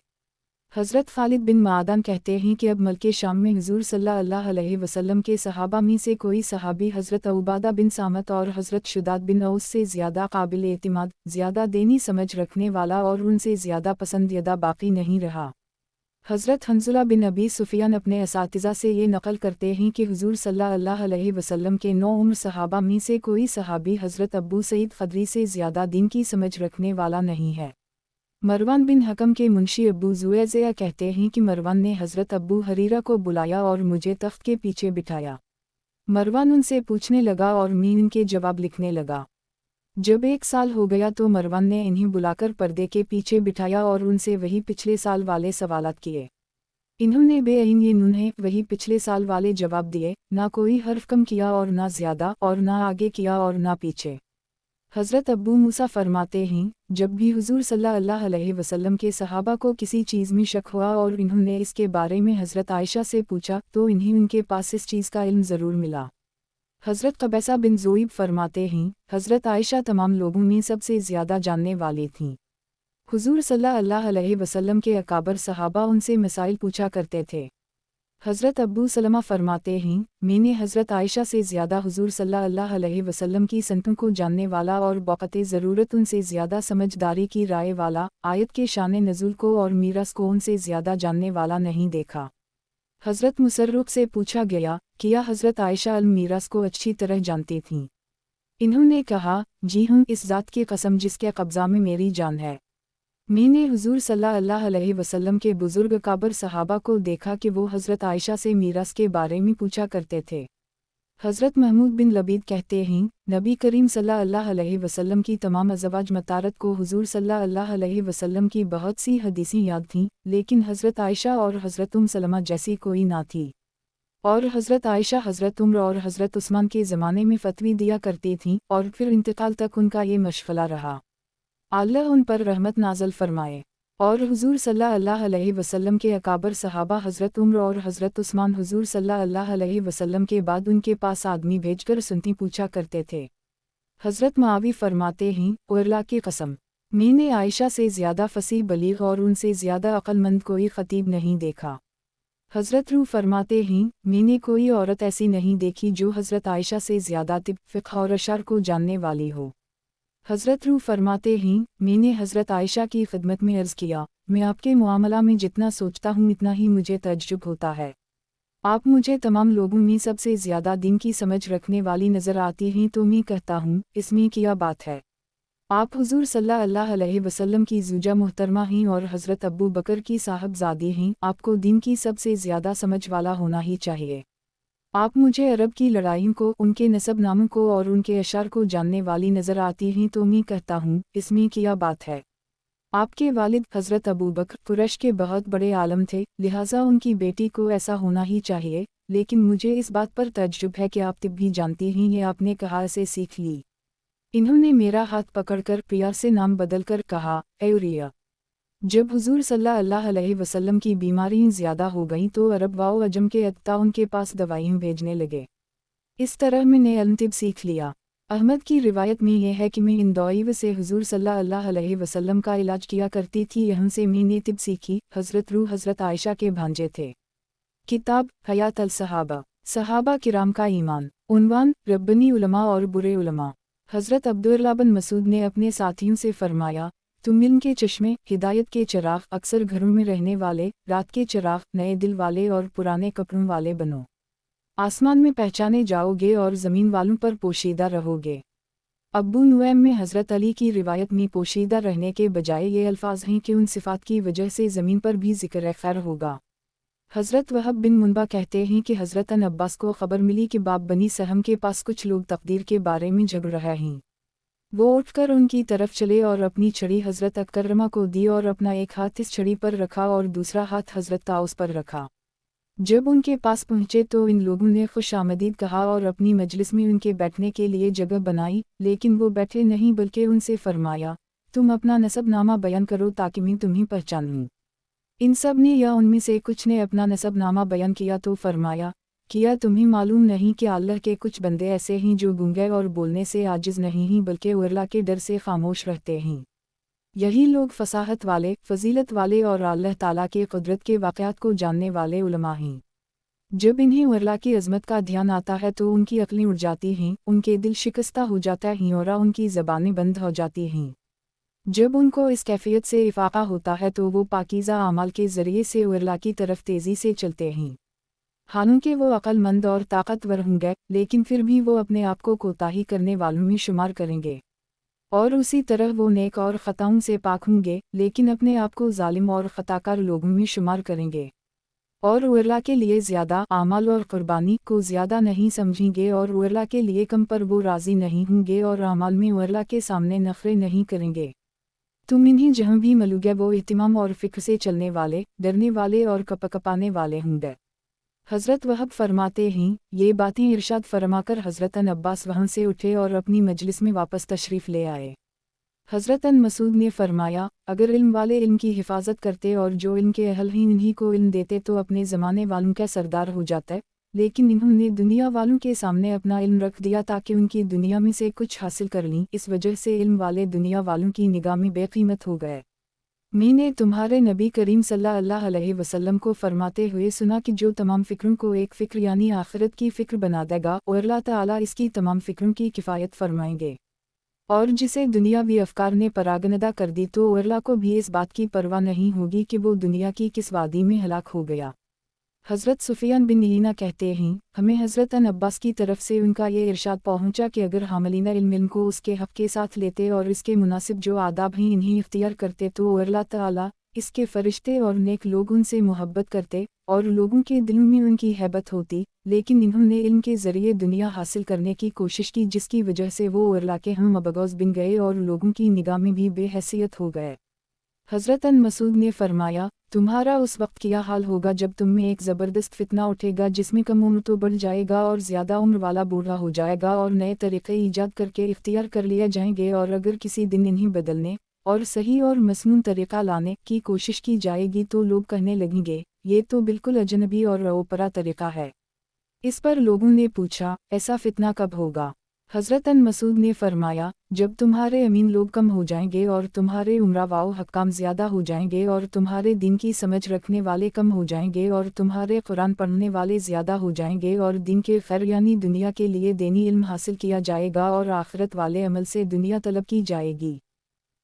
हज़रत खालिद बिन मादान कहते हैं कि अब मल्के शाम में हुज़ूर सल्लल्लाहु अलैहि वसल्लम के सहाबा में से कोई सहाबी हज़रत उबादा बिन सामत और हज़रत शुदाद बिन औस से ज़्यादा काबिल एतिमाद, ज़्यादा देनी समझ रखने वाला और उनसे ज़्यादा पसंदीदा बाकी नहीं रहा। हज़रत हंज़ला बिन अबी सुफ़ियान अपने असातिज़ा से ये नक़ल करते हैं कि हुज़ूर सल्लल्लाहु अलैहि वसल्लम के 9 उम्र सहाबा में से कोई सहाबी हज़रत अबू सईद ख़दरी से ज़्यादा दीन की समझ रखने वाला नहीं है। मरवान बिन हकम के मुंशी अबू ज़ुवैज़िया कहते हैं कि मरवान ने हज़रत अबू हरीरा को बुलाया और मुझे तख्त के पीछे बिठाया। मरवान उनसे पूछने लगा और मैं उनके जवाब लिखने लगा। जब 1 साल हो गया तो मरवान ने इन्हें बुलाकर पर्दे के पीछे बिठाया और उनसे वही पिछले साल वाले सवालात किए। इन्होंने उन्हें वही पिछले साल वाले जवाब दिए, ना कोई हर्फ कम किया और ना ज़्यादा, और ना आगे किया और ना पीछे। हज़रत अब्बू मूसा फरमाते हैं, जब भी हुज़ूर सल्लल्लाहु अलैहि वसल्लम के सहाबा को किसी चीज़ में शक हुआ और इन्होंने इसके बारे में हज़रत आयशा से पूछा तो इन्हें उनके पास इस चीज़ का इल्म ज़रूर मिला। हज़रत कबैसा बिन ज़ोइब फरमाते हैं, हज़रत आयशा तमाम लोगों में सबसे ज़्यादा जानने वाली थीं। हुजूर सल्लल्लाहु अलैहि वसल्लम के अकाबर सहाबा उनसे मसाइल पूछा करते थे। हज़रत अब्बू सलमा फरमाते हैं, मैंने हज़रत आयशा से ज़्यादा हुजूर सल्लल्लाहु अलैहि वसल्लम की सन्नतों को जानने वाला और वक़्त ज़रूरत उनसे ज़्यादा समझदारी की राय वाला, आयत के शान नज़ूल को और मीरास को उनसे ज़्यादा जानने वाला नहीं देखा। हज़रत मुसर्रुक़ से पूछा गया, क्या हज़रत आयशा अल-मीरास को अच्छी तरह जानती थीं? इन्होंने कहा, जी हूँ, इस ज़ात की कसम जिसके कब्ज़ा में मेरी जान है। मैंने हुजूर सल्लल्लाहु अलैहि वसल्लम के बुज़ुर्ग अकाबर सहाबा को देखा कि वो हज़रत आयशा से मीरास के बारे में पूछा करते थे। हज़रत महमूद बिन लबीद कहते हैं, नबी करीम सल्लल्लाहु अलैहि वसल्लम की तमाम अज़वाज मतारत को हुजूर सल्लल्लाहु अलैहि वसल्लम की बहुत सी हदीसें याद थीं, लेकिन हज़रत आयशा और हज़रत सलमा जैसी कोई ना थी। और हज़रत आयशा हज़रत उम्र और हज़रत उस्मान के ज़माने में फ़तवी दिया करती थीं, और फिर इंतकाल तक उनका ये मशग़ला रहा। अल्लाह उन पर रहमत नाज़िल फरमाए। और हुजूर सल्लल्लाहु अलैहि वसल्लम के अकाबर सहाबा हज़रत उम्र और हज़रत उस्मान हुजूर सल्लल्लाहु अलैहि वसल्लम के बाद उनके पास आदमी भेजकर सुनती पूछा करते थे। हज़रत मुआवी फरमाते हैं, अल्लाह की कसम, मैंने आयशा से ज़्यादा फसीह बलीग और उनसे ज़्यादा अक़लमंद कोई ख़तीब नहीं देखा। हज़रत रूह फरमाते हैं, मैंने कोई औरत ऐसी नहीं देखी जो हज़रत आयशा से ज़्यादा तिब, फ़िक़्ह और अशअर को जानने वाली हो। हज़रत रूह फरमाते हैं, मैंने हज़रत आयशा की खिदमत में अर्ज़ किया, मैं आपके मुआमला में जितना सोचता हूँ इतना ही मुझे तअज्जुब होता है। आप मुझे तमाम लोगों में सबसे ज़्यादा दीन की समझ रखने वाली नज़र आती हैं, तो मैं कहता हूँ, इसमें क्या बात है। आप हुजूर सल्लल्लाहु अलैहि वसल्लम की ज़ूजा मुहतरमा हैं और हज़रत अबू बकर की साहबज़ादी हैं, आपको दीन की सबसे ज़्यादा समझ वाला होना ही चाहिए। आप मुझे अरब की लड़ाइयों को, उनके नसब नामों को और उनके अशार को जानने वाली नज़र आती हैं, तो मैं कहता हूँ, इसमें क्या बात है। आपके वालिद हज़रत अबू बकर कुरैश के बहुत बड़े आलम थे, लिहाजा उनकी बेटी को ऐसा होना ही चाहिए, लेकिन मुझे इस बात पर तअज्जुब है कि आप तिब भी जानती हैं, ये आपने कहाँ से सीख ली। इन्होंने मेरा हाथ पकड़कर प्रिया से नाम बदलकर कहा, ए उरिया। जब हुजूर सल्लल्लाहु अलैहि वसल्लम की बीमारियां ज़्यादा हो गईं तो अरब व अजम के अत्ता उनके पास दवाइयां भेजने लगे। इस तरह मैंने इल्म सीख लिया। अहमद की रिवायत में यह है कि मैं इन दवाइयों से हुजूर सल्लल्लाहु अलैहि वसल्लम का इलाज किया करती थी, यहाँ से मैंने तिब सीखी। हज़रत रूह हज़रत आयशा के भांजे थे। किताब हयात अल सहाबा, सहाबा किराम का ईमान। उन्वान, रब्बनी उलमा और बुरे उलमा। हज़रत अब्दुल्लाह बिन मसूद ने अपने साथियों से फरमाया, तुम इल्म के चश्मे, हिदायत के चिराग, अक्सर घरों में रहने वाले, रात के चिराग, नए दिल वाले और पुराने कपड़ों वाले बनो। आसमान में पहचाने जाओगे और ज़मीन वालों पर पोशीदा रहोगे। अब्बू नुएम में हज़रत अली की रिवायत में पोशीदा रहने के बजाय ये अल्फाज हैं कि उन सिफ़ात की वजह से ज़मीन पर भी ज़िक्र खैर होगा। हज़रत वहब बिन मुनबा कहते हैं कि हज़रत अब्बास को ख़बर मिली कि बाप बनी सहम के पास कुछ लोग तकदीर के बारे में झगड़ रहे हैं। वो उठकर उनकी तरफ चले और अपनी छड़ी हज़रत अकरमा को दी और अपना एक हाथ इस छड़ी पर रखा और दूसरा हाथ हज़रत ताउस पर रखा। जब उनके पास पहुँचे तो इन लोगों ने खुश आमदीद कहा और अपनी मजलिस में उनके बैठने के लिए जगह बनाई, लेकिन वो बैठे नहीं बल्कि उनसे फरमाया, तुम अपना नसबनामा बयान करो ताकि मैं तुम्हें पहचानूँ। इन सब ने या उनमें से कुछ ने अपना नसबनामा बयान किया तो फरमाया, क्या तुम्हें मालूम नहीं कि अल्लाह के कुछ बंदे ऐसे हैं जो गूंगे और बोलने से आजिज़ नहीं हैं बल्कि अल्लाह के डर से खामोश रहते हैं। यही लोग फसाहत वाले, फजीलत वाले और अल्लाह ताला के कुदरत के वाक़यात को जानने वाले उलमा हैं। जब इन्हें अल्लाह की अज़मत का ध्यान आता है तो उनकी अक्लें उड़ जाती हैं, उनके दिल शिकस्ता हो जाता है और उनकी ज़बानें बंद हो जाती हैं। जब उनको इस कैफियत से इफ़ाक़ा होता है तो वो पाकीज़ा आमाल के ज़रिए से अल्लाह की तरफ तेज़ी से चलते हैं। हालांकि वो अक्लमंद और ताकतवर होंगे, लेकिन फिर भी वो अपने आप को कोताही करने वालों में शुमार करेंगे। और उसी तरह वो नेक और ख़ताओं से पाक होंगे, लेकिन अपने आप को जालिम और ख़ताकार लोगों में शुमार करेंगे। और अल्लाह के लिए ज़्यादा आमाल और क़ुरबानी को ज़्यादा नहीं समझेंगे और अल्लाह के लिए कम पर वो राज़ी नहीं होंगे और आमाल में अल्लाह के सामने नखरे नहीं करेंगे। तुम इन्हें जहाँ भी मिलोगे वो इत्मीनान और फ़िक्र से चलने वाले, डरने वाले और कपकपाने वाले होंगे। हज़रत वहब फरमाते हैं, ये बातें इरशाद फरमाकर हज़रत अब्बास वहाँ से उठे और अपनी मजलिस में वापस तशरीफ़ ले आए। हज़रत मसूद ने फरमाया, अगर इल्म वाले इल्म की हिफाजत करते और जो इल्म के अहल हैं इन्हीं को इल्म देते तो अपने ज़माने वालों का सरदार हो जाता, लेकिन इन्होंने दुनिया वालों के सामने अपना इल्म रख दिया ताकि उनकी दुनिया में से कुछ हासिल कर लीं। इस वजह से इल्म वाले दुनिया वालों की निगाह में बेकीमत हो गए। میں نے तुम्हारे नबी करीम सल्लल्लाहु अलैहि वसल्लम को फरमाते हुए सुना कि जो तमाम फ़िक्रों को एक फ़िक्र यानी आखिरत की फ़िक्र बना देगा और अल्लाह ताला इसकी तमाम फ़िक्रों की किफ़ायत फरमाएंगे, और जिसे दुनियावी अफकार ने परागनदा कर दी तो अल्लाह को भी इस बात की परवाह नहीं होगी कि वो दुनिया की किस वादी में हलाक हो गया। हज़रत सुफियान बिन ईना कहते हैं, हमें हज़रत अन अब्बास की तरफ से उनका ये इरशाद पहुँचा कि अगर हामिलीन इल्म को उसके हक़ के साथ लेते और इसके मुनासिब जो आदाब हैं इन्हें इख्तियार करते तो अल्लाह ताला, इसके फ़रिश्ते और नेक लोग उनसे मोहब्बत करते और लोगों के दिलों में उनकी हैबत होती, लेकिन इन्होंने इल्म के ज़रिए दुनिया हासिल करने की कोशिश की जिसकी वजह से वो अल्लाह के हम मबगौज़ बन गए और लोगों की निगाह में भी बेहैसियत हो गए। हज़रत अन मसूद ने फरमाया, तुम्हारा उस वक्त क्या हाल होगा जब तुम में एक ज़बरदस्त फितना उठेगा जिसमें कम उम्र तो बढ़ जाएगा और ज़्यादा उम्र वाला बूढ़ा हो जाएगा और नए तरीक़े ईजाद करके इख्तियार कर लिए जाएंगे, और अगर किसी दिन इन्हें बदलने और सही और मसनून तरीक़ा लाने की कोशिश की जाएगी तो लोग कहने लगेंगे, ये तो बिल्कुल अजनबी और ओपरा तरीक़ा है। इस पर लोगों ने पूछा, ऐसा फितना कब होगा? हज़रत अन मसूद ने फरमाया, जब तुम्हारे अमीन लोग कम हो जाएंगे और तुम्हारे उमरावाओ हक्काम ज़्यादा हो जाएंगे और तुम्हारे दिन की समझ रखने वाले कम हो जाएंगे और तुम्हारे कुरान पढ़ने वाले ज़्यादा हो जाएंगे और दिन के खैर यानी दुनिया के लिए दीनी इल्म हासिल किया जाएगा और आखिरत वाले अमल से दुनिया तलब की जाएगी।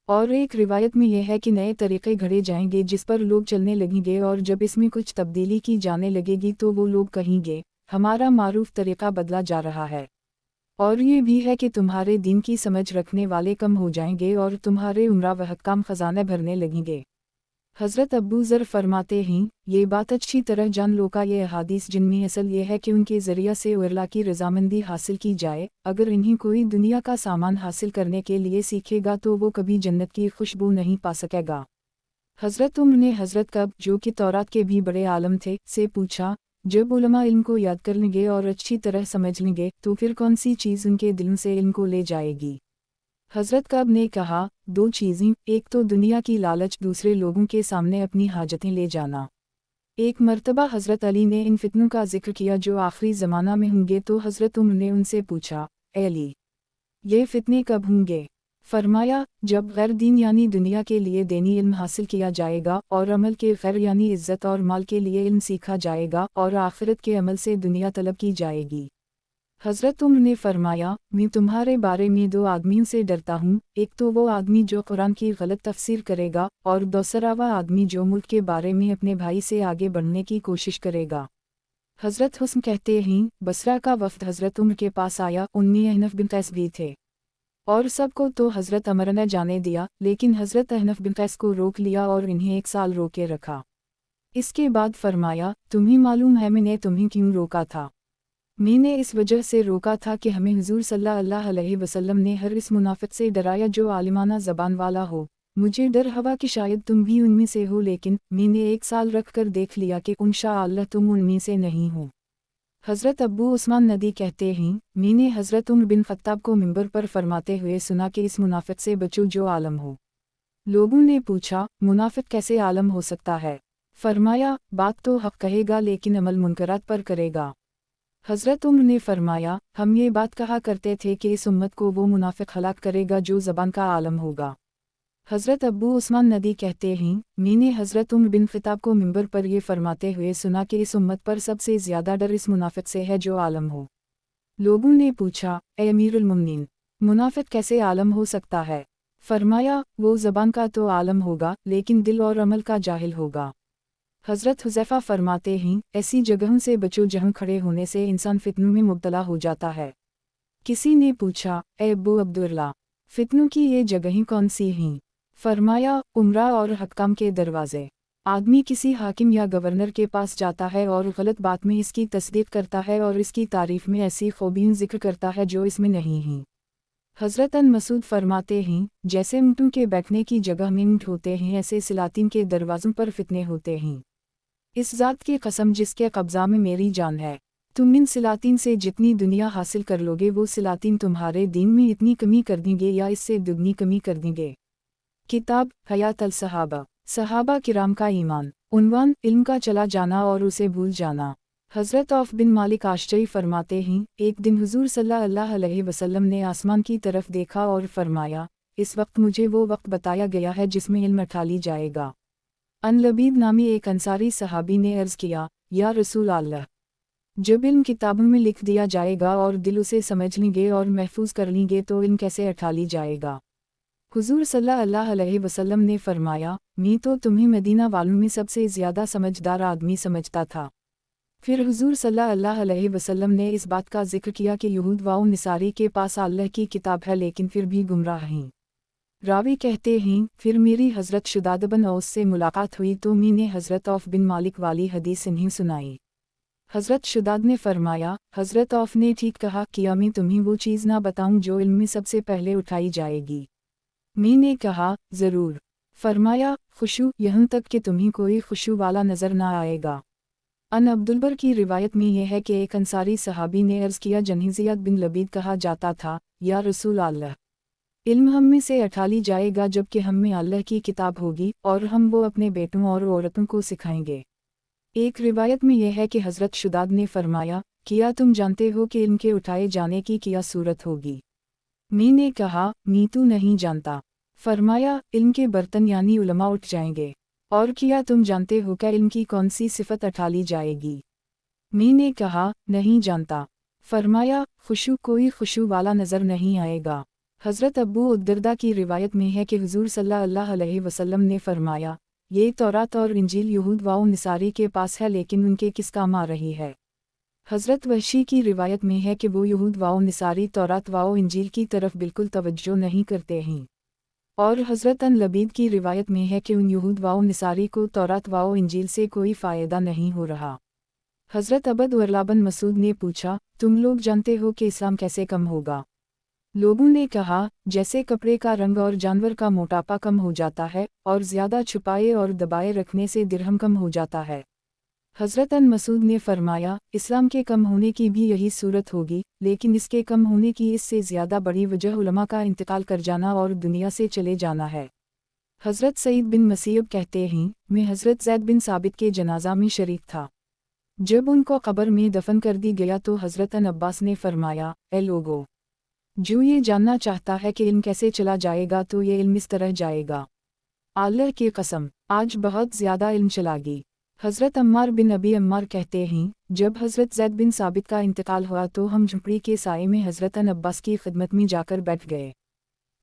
और एक रिवायत में यह है कि नए तरीक़े घड़े जाएंगे जिस पर लोग चलने लगेंगे, और जब इसमें कुछ तब्दीली की जाने लगेगी तो वो लोग कहेंगे, हमारा मारूफ तरीक़ा बदला जा रहा है। और ये भी है कि तुम्हारे दिन की समझ रखने वाले कम हो जाएंगे और तुम्हारे उमरा व हक्काम ख़जाने भरने लगेंगे। हज़रत अबू ज़र फरमाते हैं, ये बात अच्छी तरह जान लो का ये अहादीस जिनमें असल ये है कि उनके ज़रिया से अल्लाह की रज़ामंदी हासिल की जाए, अगर इन्हें कोई दुनिया का सामान हासिल करने के लिए सीखेगा तो वो कभी जन्नत की खुशबू नहीं पा सकेगा। हज़रत उमर ने हज़रत कब, जो कि तौरात के भी बड़े आलम थे, से पूछा, जब उलमा इल्म को याद कर लेंगे और अच्छी तरह समझ लेंगे तो फिर कौन सी चीज़ उनके दिलों से इल्म को ले जाएगी? हज़रत कब ने कहा, दो चीज़ें, एक तो दुनिया की लालच, दूसरे लोगों के सामने अपनी हाजतें ले जाना। एक मर्तबा हज़रत अली ने इन फितनों का जिक्र किया जो आखिरी ज़माना में होंगे तो हज़रत उमर ने उनसे पूछा, ए अली, ये फितने कब होंगे? फरमाया, जब गैर दीन यानी दुनिया के लिए दीनी इल्म हासिल किया जाएगा और अमल के खैर यानी इज़्ज़त और माल के लिए इल्म सीखा जाएगा और आखिरत के अमल से दुनिया तलब की जाएगी। हज़रत उमर ने फरमाया, मैं तुम्हारे बारे में दो आदमियों से डरता हूँ, एक तो वो आदमी जो कुरान की गलत तफसीर करेगा और दूसरा वह आदमी जो मुल्क के बारे में अपने भाई से आगे बढ़ने की कोशिश करेगा। हज़रत हुस्न कहते हैं, बसरा का वफ़द हज़रत उमर के पास आया, उनमें अहनफ बिन कैस भी थे, और सबको तो हज़रत अमर ने जाने दिया, लेकिन हज़रत अहनफ बिन कैस को रोक लिया और इन्हें 1 साल रोके रखा। इसके बाद फरमाया, तुम्हें मालूम है मैंने तुम्हें क्यों रोका था? मैंने इस वजह से रोका था कि हमें हुज़ूर सल्लल्लाहु अलैहि वसल्लम ने हर इस मुनाफिक से डराया जो आलिमाना ज़बान वाला हो। मुझे डर हवा कि शायद तुम भी उनमें से हो, लेकिन मैंने 1 साल रख कर देख लिया कि इंशाअल्लाह तुम उनमें से नहीं हो। हज़रत अब्बू उस्मान नदी कहते हैं, मैंने हज़रत उमर बिन ख़त्ताब को मिंबर पर फरमाते हुए सुना कि इस मुनाफिक से बचो जो आलम हो। लोगों ने पूछा, मुनाफिक कैसे आलम हो सकता है? फरमाया, बात तो हक़ कहेगा लेकिन अमल मुनकरात पर करेगा। हज़रत उमर ने फरमाया, हम ये बात कहा करते थे कि इस उम्मत को वो मुनाफिक हलाक करेगा जो ज़बान का आलम होगा। हज़रत अब्बू उस्मान नदी कहते हैं, मैंने हज़रत उमर बिन ख़त्ताब को मिंबर पर ये फरमाते हुए सुना कि इस उम्मत पर सबसे ज़्यादा डर इस मुनाफिक से है जो आलम हो। लोगों ने पूछा, ए अमीरुल मुमिनीन, मुनाफिक कैसे आलम हो सकता है? फरमाया, वो ज़बान का तो आलम होगा लेकिन दिल और अमल का जाहिल होगा। हज़रत हुज़ैफ़ा फरमाते हैं, ऐसी जगहों से बचो जहाँ खड़े होने से इंसान फितनों में मुब्तला हो जाता है। किसी ने पूछा, ए अब्बू अब्दुल्ला, फितनों की ये जगहें कौन सी हैं? फरमाया, उमरा और हक्काम के दरवाज़े। आदमी किसी हाकिम या गवर्नर के पास जाता है और गलत बात में इसकी तस्दीक करता है और इसकी तारीफ़ में ऐसी खूबियों ज़िक्र करता है जो इसमें नहीं हैं। हज़रत अन मसूद फरमाते हैं, जैसे ऊँटों के बैठने की जगह में ऊँट होते हैं ऐसे सिलातीन के दरवाज़ों पर फितने होते हैं। इस ज़ात की कसम जिसके कब्ज़ा में मेरी जान है, तुम इन सिलातीन से जितनी दुनिया हासिल कर लोगे वो सिलातीन तुम्हारे दीन में इतनी कमी कर देंगे या इससे दुगनी कमी कर देंगे। किताब हयात अल सहाबा, सहाबा किराम का ईमान। उन्वान, इल्म का चला जाना और उसे भूल जाना। हज़रत औफ बिन मालिक आश्चर्य फरमाते हैं, एक दिन हुज़ूर सल्लल्लाहु अलैहि वसल्लम ने आसमान की तरफ देखा और फरमाया, इस वक्त मुझे वो वक्त बताया गया है जिसमें इल्म उठा ली जाएगा। अन लबीद नामी एक अंसारी सहाबी ने अर्ज़ किया, या रसूल अल्लाह, जब इल्म किताबों में लिख दिया जाएगा और दिल उसे समझ लेंगे और महफूज कर लेंगे तो इल्म कैसे उठा ली जाएगा। हुजूर सल्लल्लाहु अलैहि वसल्लम ने फरमाया, मैं तो तुम्हें मदीना वालों में सबसे ज़्यादा समझदार आदमी समझता था। फिर हुजूर सल्लल्लाहु अलैहि वसल्लम ने इस बात का जिक्र किया कि यहूद व निसारी के पास अल्लाह की किताब है लेकिन फिर भी गुमराह हैं। रावी कहते हैं, फिर मेरी हज़रत शुदाद बिन औस से मुलाकात हुई तो मैंने हज़रत औफ बिन मालिक वाली हदीस इन्हें सुनाई। हज़रत शुदाद ने फरमाया, हज़रत औफ ने ठीक कहा, क्या मैं तुम्हें वो चीज़ ना बताऊं जो इल्म में सबसे पहले उठाई जाएगी। मैंने कहा, ज़रूर। फरमाया, खुशू, यहाँ तक कि तुम्हें कोई खुशू वाला नज़र ना आएगा। अन अब्दुलबर की रिवायत में यह है कि एक अंसारी सहाबी ने अर्ज़ किया जिन्हें ज़ियाद बिन लबीद कहा जाता था, या रसूल अल्लाह, इल्म हम में से उठा ली जाएगा जबकि हम में अल्लाह की किताब होगी और हम वो अपने बेटों और औरतों को सिखाएंगे। एक रिवायत में यह है कि हज़रत शुदाद ने फरमाया, क्या तुम जानते हो कि इल्म के उठाए जाने की क्या सूरत होगी। मैंने कहा, मैं तो नहीं जानता। फरमाया, इल्म के बर्तन यानी उलमा उठ जाएंगे। और क्या तुम जानते हो कि इल्म की कौन सी सिफत उठा ली जाएगी। मैंने कहा, नहीं जानता। फरमाया, खुशू, कोई खुशू वाला नज़र नहीं आएगा। हज़रत अबू उद्दरदा की रिवायत में है कि हुजूर सल्लल्लाहु अलैहि वसल्लम ने फरमाया, ये तौरात और इंजील यहूद व निसारी के पास है लेकिन उनके किस काम आ रही है। हज़रत वहशी की रिवायत में है कि वो यहूद व निसारी तौरात व इंजील की तरफ बिल्कुल तवज्जो नहीं करते हैं। और हज़रत अन लबीद की रिवायत में है कि उन यहूद व निसारी को तौरात व इंजील से कोई फ़ायदा नहीं हो रहा। हज़रत अबद वरलाबन मसूद ने पूछा, तुम लोग जानते हो कि इस्लाम कैसे कम होगा। लोगों ने कहा, जैसे कपड़े का रंग और जानवर का मोटापा कम हो जाता है और ज़्यादा छुपाए और दबाए रखने से दिरहम कम हो जाता है। हज़रत अन मसूद ने फरमाया, इस्लाम के कम होने की भी यही सूरत होगी, लेकिन इसके कम होने की इससे ज़्यादा बड़ी वजह उलमा का इंतकाल कर जाना और दुनिया से चले जाना है। हज़रत सईद बिन मसीब कहते हैं, मैं हज़रत ज़ैद बिन साबित के जनाजा में शरीक था। जब उनको कब्र में दफन कर दी गया तो हज़रत अन अब्बास ने फरमाया, ए लोगो, जो ये जानना चाहता है कि इल्म कैसे चला जाएगा तो ये इल्म इस तरह जाएगा। अल्लाह की कसम, आज बहुत ज़्यादा इल्म चलागी। हज़रत अम्मार बिन अबी अम्मार कहते हैं, जब हज़रत ज़ैद बिन साबित का इंतकाल हुआ तो हम झुपड़ी के साए में हज़रत अन अब्बास की खिदमत में जाकर बैठ गए।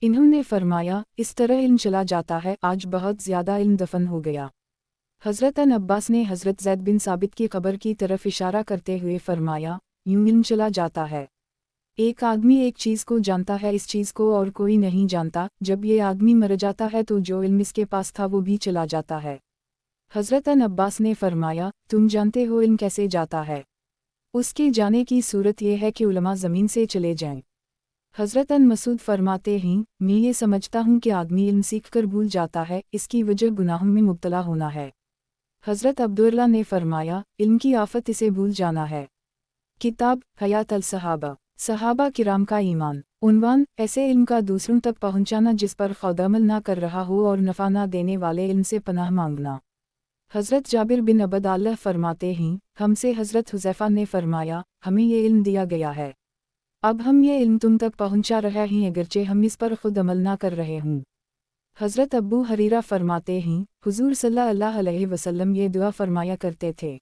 इन्होंने फरमाया, इस तरह इल्म चला जाता है, आज बहुत ज़्यादा इल्म दफन हो गया। हज़रत अन अब्बास ने हज़रत ज़ैद बिन साबित की कब्र की तरफ इशारा करते हुए फरमाया, यूं इल्म चला जाता है। एक आदमी एक चीज़ को जानता है, इस चीज़ को और कोई नहीं जानता। जब ये आदमी मर जाता है तो जो इल्म इसके पास था वो भी चला जाता है। हज़रत अन अब्बास ने फरमाया, तुम जानते हो इल्म कैसे जाता है। उसके जाने की सूरत यह है कि उलमा ज़मीन से चले जाएं। हज़रत अन मसूद फरमाते हैं, मैं ये समझता हूँ कि आदमी इल्म सीख कर भूल जाता है, इसकी वजह गुनाहों में मुब्तला होना है। हज़रत अब्दुल्ला ने फरमाया, इल्म की आफत इसे भूल जाना है। किताब हयात अल सहाबा, सहाबा किराम का ईमान। उन्वान, ऐसे इल्म का दूसरों तक पहुँचाना जिस पर खुद अमल ना कर रहा हो और नफ़ा ना देने वाले इल्म से पनाह मांगना। हज़रत जाबिर बिन अब्दुल्लाह फरमाते हैं, हमसे हज़रत हुज़ैफ़ा ने फरमाया, हमें ये इल्म दिया गया है, अब हम ये इल्म तुम तक पहुँचा रहे हैं अगरचे हम इस पर खुद अमल ना कर रहे हों। हज़रत अब्बू हरीरा फरमाते हैं, हुज़ूर सल्लल्लाहु अलैहि वसल्लम ये दुआ फरमाया करते थे,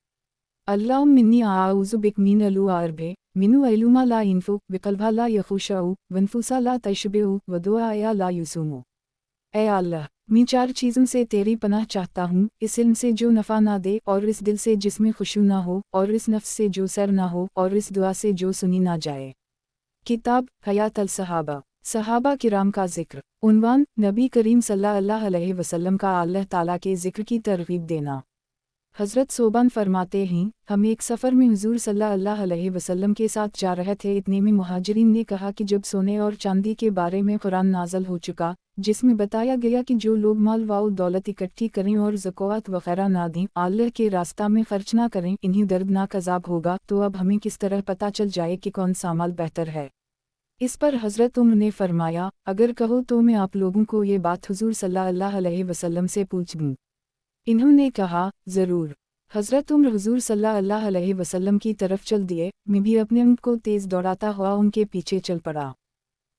अल्लाहुम्मा इन्नी आऊज़ु बिक मिनल अर्बे मिनु इल्मा ला यनफु वक़ल्बा ला यख़ुशउ वनफुसा ला तशबिउ वदुआ ला युसुमु। ए अल्लाह, मैं 4 चीज़ों से तेरी पनाह चाहता हूँ, इस इल्म से जो नफ़ा ना दे और इस दिल से जिसमें खुशू ना हो और इस नफ्स से जो सैर ना हो और इस दुआ से जो सुनी ना जाए। किताब हयात अल सहाबा, सहाबा किराम का ज़िक्र। उन्वान, नबी करीम सल्लल्लाहु अलैहि वसल्लम का अल्लाह ताला के ज़िक्र की तरग़ीब देना। हज़रत सोबान फरमाते हैं, हम एक सफ़र में हुज़ूर सल्लल्लाहु अलैहि वसल्लम के साथ जा रहे थे। इतने में मुहाजिरीन ने कहा कि जब सोने और चांदी के बारे में कुरान नाज़िल हो चुका, जिसमें बताया गया कि जो लोग माल व दौलत इकट्ठी करें और ज़कात वग़ैरह ना दें, अल्लाह के रास्ता में खर्च ना करें, इन्हीं दर्दनाक अज़ाब होगा, तो अब हमें किस तरह पता चल जाए कि कौन सा माल बेहतर है। इस पर हज़रत उमर ने फरमाया, अगर कहो तो मैं आप लोगों को ये बात हुज़ूर सल्लल्लाहु अलैहि वसल्लम से पूछ दूँ। इन्होंने कहा, ज़रूर। हज़रत उमर हुज़ूर सल्लल्लाहु अलैहि वसल्लम की तरफ चल दिए, मैं भी अपने ऊँट को तेज़ दौड़ाता हुआ उनके पीछे चल पड़ा।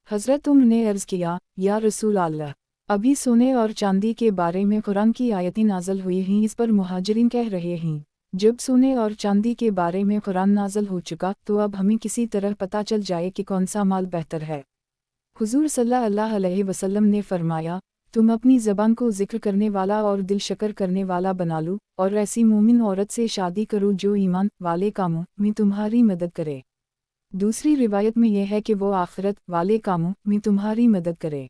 हज़रत उम्र ने अर्ज़ किया, या रसूल अल्लाह, अभी सोने और चांदी के बारे में कुरान की आयतें नाज़िल हुई हैं। इस पर मुहाजिरीन कह रहे हैं, जब सोने और चांदी के बारे में कुरान नाज़िल हो चुका तो अब हमें किसी तरह पता चल जाए कि कौन सा माल बेहतर है। हुज़ूर सल्लल्लाहु अलैहि वसल्लम ने फरमाया, तुम अपनी ज़बान को ज़िक्र करने वाला और दिल शकर करने वाला बना लो, और ऐसी मोमिन औरत से शादी करो जो ईमान वाले कामों में तुम्हारी मदद करे। दूसरी रिवायत में यह है कि वो आखिरत वाले कामों में तुम्हारी मदद करे।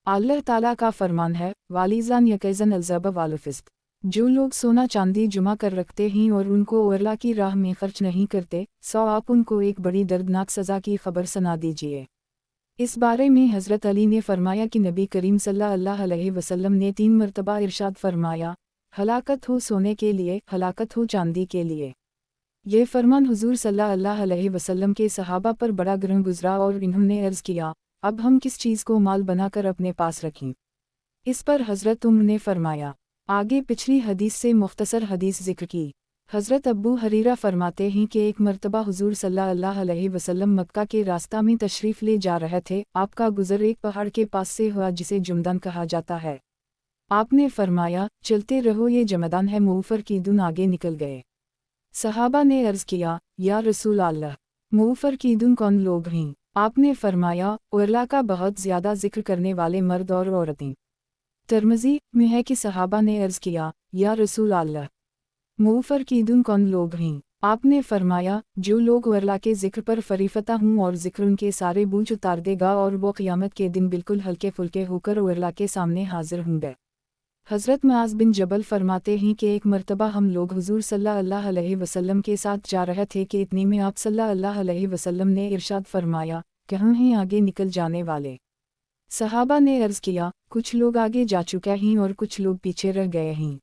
अल्लाह ताला का फरमान है, वालिजान यकैज़न अलज़ब वालुफिस्त, जो लोग सोना चांदी जमा कर रखते हैं और उनको अल्लाह की राह में खर्च नहीं करते, सो आप उनको एक बड़ी दर्दनाक सज़ा की खबर सुना दीजिए। इस बारे में हज़रत अली ने फरमाया कि नबी करीम सल्लल्लाहु अलैहि वसल्लम ने 3 मरतबा इरशाद फरमाया, हलाकत हो सोने के लिए, हलाकत हो चांदी के लिए। यह फरमान हुज़ूर सल्लल्लाहु अलैहि वसल्लम के सहाबा पर बड़ा गर्म गुजरा और इन्होंने अर्ज़ किया, अब हम किस चीज़ को माल बनाकर अपने पास रखें। इस पर हज़रत उम्र ने फरमाया। आगे पिछली हदीस से मुख्तसर हदीस ज़िक्र की। हज़रत अबू हरीरा फरमाते हैं कि एक मरतबा हुज़ूर सल्लल्लाहु अलैहि वसल्लम मक्का के रास्ता में तशरीफ़ ले जा रहे थे। आपका गुज़र एक पहाड़ के पास से हुआ जिसे जुमदान कहा जाता है। आपने फरमाया, चलते रहो, ये जमदान है। मुऊफ़र की दुन आगे निकल गए। सहाबा ने अर्ज़ किया, या रसूल अल्लाह, मुऊफ़र की दुन कौन लोग हैं? आपने फरमाया, अल्लाह का बहुत ज़्यादा ज़िक्र करने वाले मर्द और औरतें। तिरमिज़ी में है कि सहाबा ने अर्ज़ किया, या रसूल अल्लाह, मुऊफ़र की दुन कौन लोग हैं? आपने फरमाया, जो लोग अल्लाह के ज़िक्र पर फरीफ़ता हूँ और ज़िक्र उनके सारे बोझ उतार देगा और वो क़यामत के दिन बिल्कुल हल्के फुल्के होकर अल्लाह के सामने हाजिर होंगे। हज़रत मुआज़ बिन जबल फरमाते हैं कि एक मरतबा हम लोग हुज़ूर सल्लल्लाहु अलैहि वसल्लम के साथ जा रहे थे कि इतने में आप सल्लल्लाहु अलैहि वसल्लम ने इरशाद फरमाया, कहाँ हैं आगे निकल जाने वाले? सहाबा ने अर्ज़ किया, कुछ लोग आगे जा चुके हैं और कुछ लोग पीछे रह गए हैं।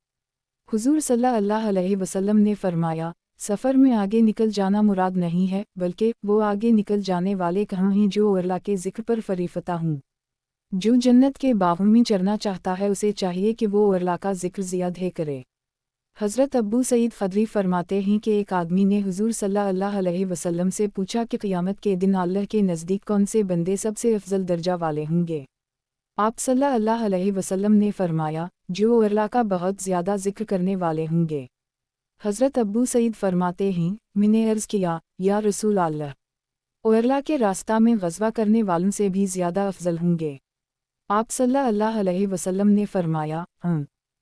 हुज़ूर सल्लल्लाहु अलैहि वसल्लम ने फरमाया, सफ़र में आगे निकल जाना मुराद नहीं है, बल्कि वो आगे निकल जाने वाले कहाँ हैं जो अल्लाह के ज़िक्र पर फरीफ़ता हूँ। जो जन्नत के बागों में चरना चाहता है उसे चाहिए कि वो अल्लाह का ज़िक्र ज़ियादा करे। हज़रत अबू सईद ख़दरी फरमाते हैं कि एक आदमी ने हुज़ूर सल्लल्लाहु अलैहि वसल्लम से पूछा कि क़यामत के दिन अल्लाह के नज़दीक कौन से बंदे सबसे अफजल दर्जा वाले होंगे। आप सल्लल्लाहु अलैहि वसल्लम ने फरमाया, जो अल्लाह का बहुत ज़्यादा ज़िक्र करने वाले होंगे। हज़रत अबू सईद फरमाते हैं, मैंने अर्ज़ किया, या रसूल अल्लाह, अल्लाह के रास्ता में ग़ज़वा करने वालों से भी ज़्यादा अफजल होंगे। आप सल्लल्लाहु अलैहि वसल्लम ने फरमाया,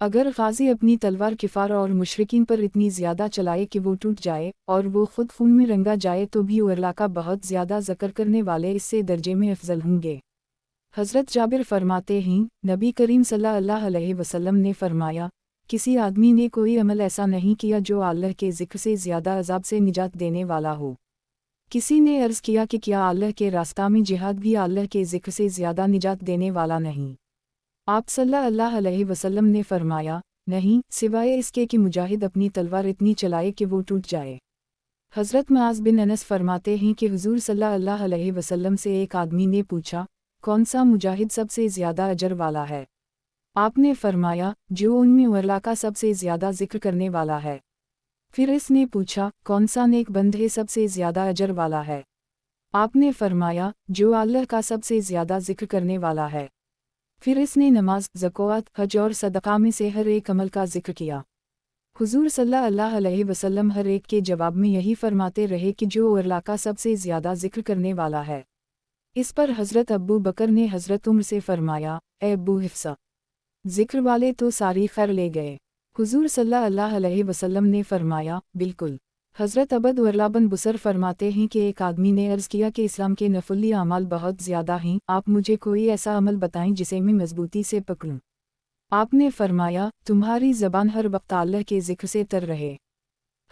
अगर गाज़ी अपनी तलवार किफ़ार और मुशरिकीन पर इतनी ज़्यादा चलाए कि वो टूट जाए और वो ख़ुद खून में रंगा जाए तो भी अल्लाह का बहुत ज़्यादा ज़िक्र करने वाले इससे दर्जे में अफजल होंगे। हज़रत जाबिर फरमाते हैं, नबी करीम सल्लल्लाहु अलैहि वसल्लम ने फरमाया, किसी आदमी ने कोई अमल ऐसा नहीं किया जो अल्लाह के ज़िक्र से ज़्यादा अज़ाब से निजात देने वाला हो। किसी ने अर्ज़ किया कि क्या अल्लाह के रास्ता में जिहाद भी अल्लाह के ज़िक्र से ज़्यादा निजात देने वाला नहीं? आप सल्लल्लाहु अलैहि वसल्लम ने फरमाया, नहीं, सिवाय इसके कि मुजाहिद अपनी तलवार इतनी चलाए कि वो टूट जाए। हज़रत मुआज़ बिन अनस फरमाते हैं कि हुज़ूर सल्लल्लाहु अलैहि वसल्लम से एक आदमी ने पूछा, कौन सा मुजाहिद सबसे ज़्यादा अजर वाला है? आपने फरमाया, जो उनमें अल्लाह का सबसे ज़्यादा ज़िक्र करने वाला है। फिर इसने पूछा, कौन सा नेक बंदे सबसे ज़्यादा अजर वाला है? आपने फरमाया, जो अल्लाह का सबसे ज़्यादा ज़िक्र करने वाला है। फिर इसने नमाज, ज़कात, हज और सदक़ा में से हर एक अमल का ज़िक्र किया। हुज़ूर सल्लल्लाहु अलैहि वसल्लम हर एक के जवाब में यही फरमाते रहे कि जो अल्लाह का सबसे ज़्यादा ज़िक्र करने वाला है। इस पर हज़रत अबू बकर ने हज़रत उम्र से फरमाया, ए अबू हिफ्सा, ज़िक्र वाले तो सारी खैर ले गए। हुज़ूर सल्लल्लाहु अलैहि वसल्लम ने फरमाया, बिल्कुल। हज़रत अबद वर्ला बिन बुसर फरमाते हैं कि एक आदमी ने अर्ज़ किया कि इस्लाम के नफली अमाल बहुत ज़्यादा हैं, आप मुझे कोई ऐसा अमल बताएं जिसे मैं मजबूती से पकड़ूं। आपने फरमाया, तुम्हारी ज़बान हर वक्त अल्लाह के ज़िक्र से तर रहे।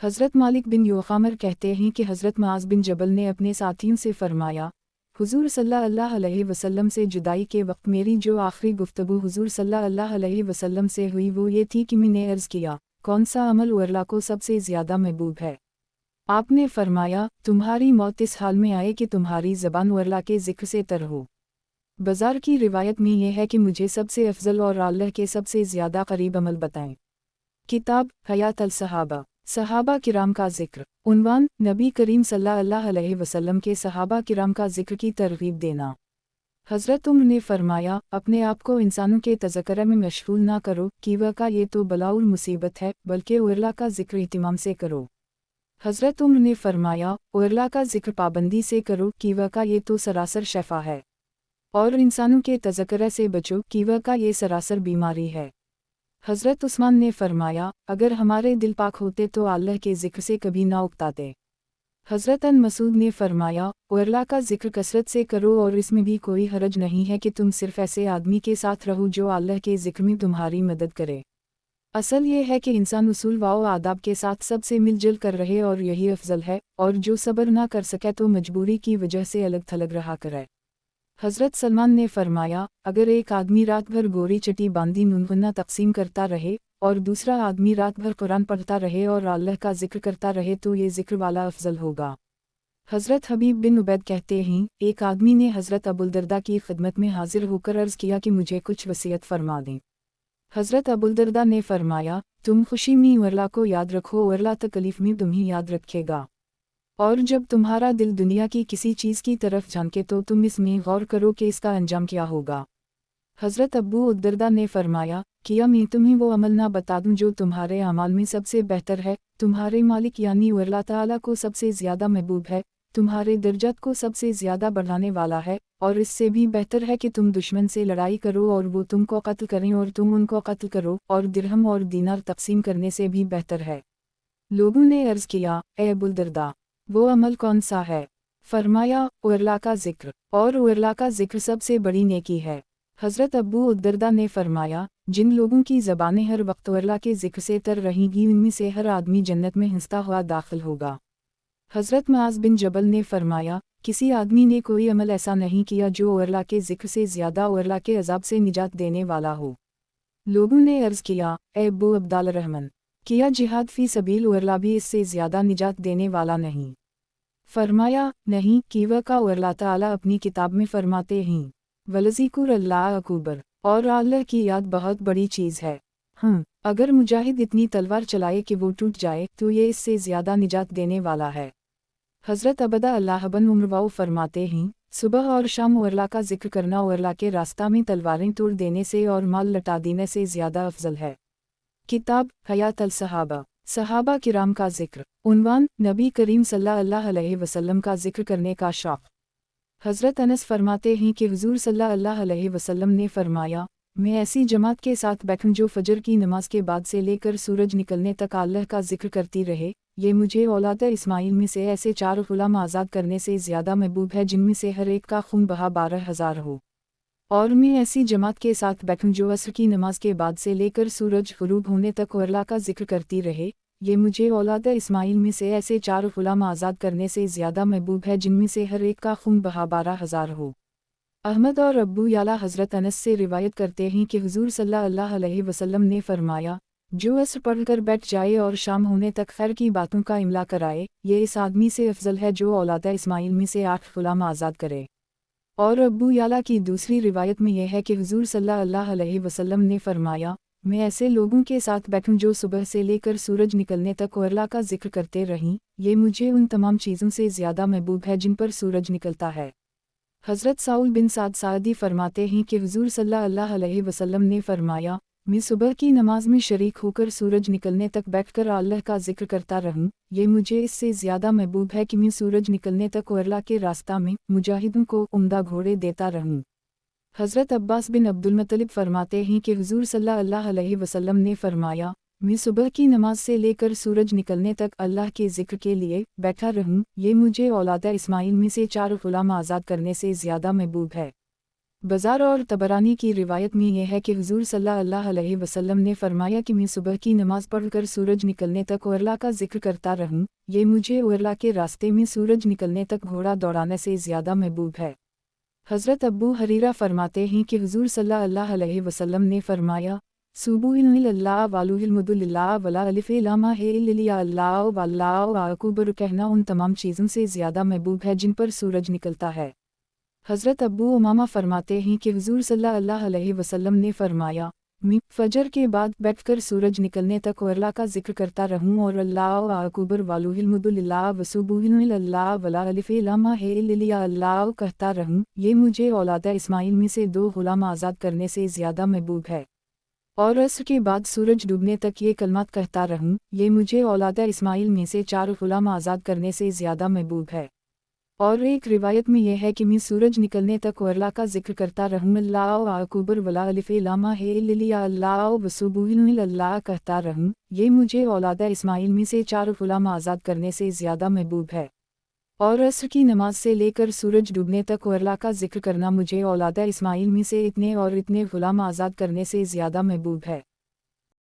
हज़रत मालिक बिन युख़ामर कहते हैं कि हज़रत मुआज़ बिन जबल ने अपने साथियों से फरमाया, हुज़ूर सल्लल्लाहु अलैहि वसल्लम से जुदाई के वक्त मेरी जो आखिरी गुफ्तगू हुज़ूर सल्लल्लाहु अलैहि वसल्लम से हुई वो ये थी कि मैंने अर्ज़ किया, कौन सा अमल अल्लाह को सबसे ज़्यादा महबूब है? आपने फरमाया, तुम्हारी मौत इस हाल में आए कि तुम्हारी ज़बान अल्लाह के ज़िक्र से तर हो। बाज़ार की रिवायत में यह है कि मुझे सबसे अफजल और अल्लाह के सबसे ज़्यादा करीब अमल बताएं। किताब हयात अल सहाबा, सहाबा किराम का ज़िक्र। उन्वान, नबी करीम सल्लल्लाहु अलैहि वसल्लम के सहाबा किराम का ज़िक्र की तरगीब देना। हज़रत उम्र ने फरमाया, अपने आप को इंसानों के तज़किरा में मशगूल ना करो कि वह का ये तो बलाउल मुसीबत है, बल्कि उर्ला का ज़िक्र इहतिमाम से करो। हज़रत उम्र ने फरमाया, उर्ला का ज़िक्र पाबंदी से करो कि वह का ये तो सरासर शफा है, और इंसानों के तज़किरा से बचो कि वह का ये सरासर बीमारी है। हज़रत उस्मान ने फरमाया, अगर हमारे दिल पाक होते तो अल्लाह के ज़िक्र से कभी ना उकताते। हज़रत अन मसूद ने फरमाया, उर्ला का ज़िक्र कसरत से करो और इसमें भी कोई हरज नहीं है कि तुम सिर्फ़ ऐसे आदमी के साथ रहो जो अल्लाह के ज़िक्र में तुम्हारी मदद करे। असल ये है कि इंसान उसूल व आदाब के साथ सबसे मिलजुल कर रहे और यही अफजल है, और जो सब्र ना कर सके तो मजबूरी की वजह से अलग थलग रहा करे। हज़रत सलमान ने फरमाया, अगर एक आदमी रात भर गोरी चटी बांधी मुनगुना तकसीम करता रहे और दूसरा आदमी रात भर कुरान पढ़ता रहे और अल्लाह का जिक्र करता रहे तो ये जिक्र वाला अफजल होगा। हज़रत हबीब बिन उबैद कहते हैं, एक आदमी ने हज़रत अबुलदरदा की खिदमत में हाजिर होकर अर्ज़ किया कि मुझे कुछ वसीयत फरमा दें। हज़रत अबुलदरदा ने फरमाया, तुम खुशी में उर्ला को याद रखो, उर्ला तकलीफ़ में तुम्हें याद रखेगा, और जब तुम्हारा दिल दुनिया की किसी चीज़ की तरफ झांके तो तुम इसमें गौर करो कि इसका अंजाम क्या होगा। हज़रत अबू उद्दरदा ने फरमाया, किया मैं तुम्हें वो अमल ना बता दूं जो तुम्हारे अमाल में सबसे बेहतर है, तुम्हारे मालिक यानी अल्लाह ताला को सबसे ज़्यादा महबूब है, तुम्हारे दर्जात को सबसे ज़्यादा बढ़ाने वाला है, और इससे भी बेहतर है कि तुम दुश्मन से लड़ाई करो और वो तुमको कत्ल करें और तुम उनको कत्ल करो, और दिरहम और दीनार तकसीम करने से भी बेहतर है। लोगों ने अर्ज़ किया, ए अबुलदरदा, वो अमल कौन सा है? फरमाया, उर्ला का जिक्र, और उर्ला का जिक्र सबसे बड़ी नेकी है। हज़रत अबू उद्दरदा ने फरमाया, जिन लोगों की ज़बानें हर वक्त उर्ला के जिक्र से तर रहेंगी उनमें से हर आदमी जन्नत में हंसता हुआ दाखिल होगा। हज़रत मुआज़ बिन जबल ने फरमाया, किसी आदमी ने कोई अमल ऐसा नहीं किया जो उर्ला के जिक्र से ज़्यादा उर्ला के अज़ाब से निजात देने वाला हो। लोगों ने अर्ज़ किया, ए अबू अब्दाल रहमान, किया जिहाद फ़ी सबील उर्ला भी इससे ज़्यादा निजात देने वाला नहीं? फरमाया, नहीं, कि वह का उर्ला ताला अपनी किताब में फरमाते हैं, वलज़िकुर अल्लाह अकबर, और अल्लाह की याद बहुत बड़ी चीज़ है। अगर मुजाहिद इतनी तलवार चलाए कि वो टूट जाए तो ये इससे ज़्यादा निजात देने वाला है। हज़रत अबदा अल्लाह बन उम्र फरमाते हैं, सुबह और शाम उर्ला का जिक्र करना उर्ला के रास्ता में तलवारें तोड़ देने से और माल लटा देने से ज़्यादा अफजल है। किताब हयात अल सहाबा, सहाबा किराम का जिक्र। उन्वान, नबी करीम सल्लल्लाहु अलैहि वसल्लम का जिक्र करने का शौक़। हज़रत अनस फरमाते हैं कि हुज़ूर सल्लल्लाहु अलैहि वसल्लम ने फरमाया, मैं ऐसी जमात के साथ बैठूं जो फजर की नमाज के बाद से लेकर सूरज निकलने तक अल्लाह का जिक्र करती रहे, ये मुझे औलाद इस्माइल में से ऐसे 4 गुलाम आज़ाद करने से ज़्यादा महबूब है जिनमें से हर एक का खून बहा 12,000 हो। और मैं ऐसी जमात के साथ बैठूं जो असर की नमाज के बाद से लेकर सूरज ग़ुरूब होने तक अल्लाह का जिक्र करती रहे, ये मुझे औलाद इस्माइल में से ऐसे 4 गुलाम आज़ाद करने से ज़्यादा महबूब है जिनमें से हर एक का खून बहा 12,000 हो। अहमद और अब्बू याला हज़रत अनस से रिवायत करते हैं कि हुज़ूर सल्लल्लाहु अलैहि वसल्लम ने फरमाया, जो असर पढ़कर बैठ जाए और शाम होने तक खैर की बातों का इमला कराए, ये इस आदमी से अफजल है जो औलाद इस्माइल में से 8 गुलाम आज़ाद करे। और अब्बू याला की दूसरी रिवायत में यह है कि हुज़ूर सल्लल्लाहु अलैहि वसल्लम ने फरमाया, मैं ऐसे लोगों के साथ बैठूं जो सुबह से लेकर सूरज निकलने तक अल्लाह का जिक्र करते रहें, ये मुझे उन तमाम चीज़ों से ज़्यादा महबूब है जिन पर सूरज निकलता है। हज़रत साउल बिन साद सादी फरमाते हैं कि हुज़ूर सल्लल्लाहु अलैहि वसल्लम ने फरमाया, मैं सुबह की नमाज में शरीक होकर सूरज निकलने तक बैठकर अल्लाह का जिक्र करता रहूं, ये मुझे इससे ज़्यादा महबूब है कि मैं सूरज निकलने तक अल्लाह के रास्ता में मुजाहिदों को उम्दा घोड़े देता रहूं। हज़रत अब्बास बिन अब्दुल मुत्तलिब फरमाते हैं कि हुज़ूर सल्लल्लाहु अलैहि वसल्लम ने फरमाया, मैं सुबह की नमाज से लेकर सूरज निकलने तक अल्लाह के जिक्र के लिए बैठा रहूं, ये मुझे औलाद इस्माइल में से 4 गुलाम आज़ाद करने से ज़्यादा महबूब है। बाज़ार और तबरानी की रिवायत में यह है कि हुज़ूर सल्लल्लाहु अलैहि वसल्लम ने फरमाया कि मैं सुबह की नमाज पढ़कर सूरज निकलने तक अल्लाह का जिक्र करता रहूं, ये मुझे अल्लाह के रास्ते में सूरज निकलने तक घोड़ा दौड़ाने से ज़्यादा महबूब है। हज़रत अब्बू हरीरा फरमाते हैं कि हुज़ूर सल्लल्लाहु अलैहि वसल्लम ने फरमाया, सुबुहिल्लाह वालुहिल्मुदुलिल्लाह वला अलिफ़ लामा है इल्लिया अल्लाह वल्लाहु अकबर कहना उन तमाम चीज़ों से ज़्यादा महबूब है जिन पर सूरज निकलता है। हज़रत अब्बू उमामा फरमाते हैं कि हुज़ूर सल्लल्लाहु अलैहि वसल्लम ने फरमाया, फजर के बाद बैठकर सूरज निकलने तक और अल्लाह का जिक्र करता रहूं और अल्लाह अकबर वालुहिल्मुदुलिल्लाह वसुबुहिल्लाह वला अलिफ लामा है इल्लिया अल्लाह कहता रहूं, ये मुझे औलाद इस्माइल में से 2 गुलाम आज़ाद करने से ज़्यादा महबूब है। और असर के बाद सूरज डूबने तक ये कलमात कहता रहूं, ये मुझे औलाद इस्माइल में से 4 गुलाम आज़ाद करने से ज़्यादा महबूब है। और एक रिवायत में यह है कि मैं सूरज निकलने तक अल्लाह का जिक्र करता रहूं, अल्लाह अकबर वला अलिफ लामा है इल्लिया अल्लाह वसुबुहिल्लाह कहता रहूं, ये मुझे औलाद इस्माइल में से 4 गुलाम आज़ाद करने से ज़्यादा महबूब है। और असर की नमाज से लेकर सूरज डूबने तक अल्लाह का जिक्र करना मुझे औलाद इस्माइल में से इतने और इतने गुलाम आज़ाद करने से ज़्यादा महबूब है।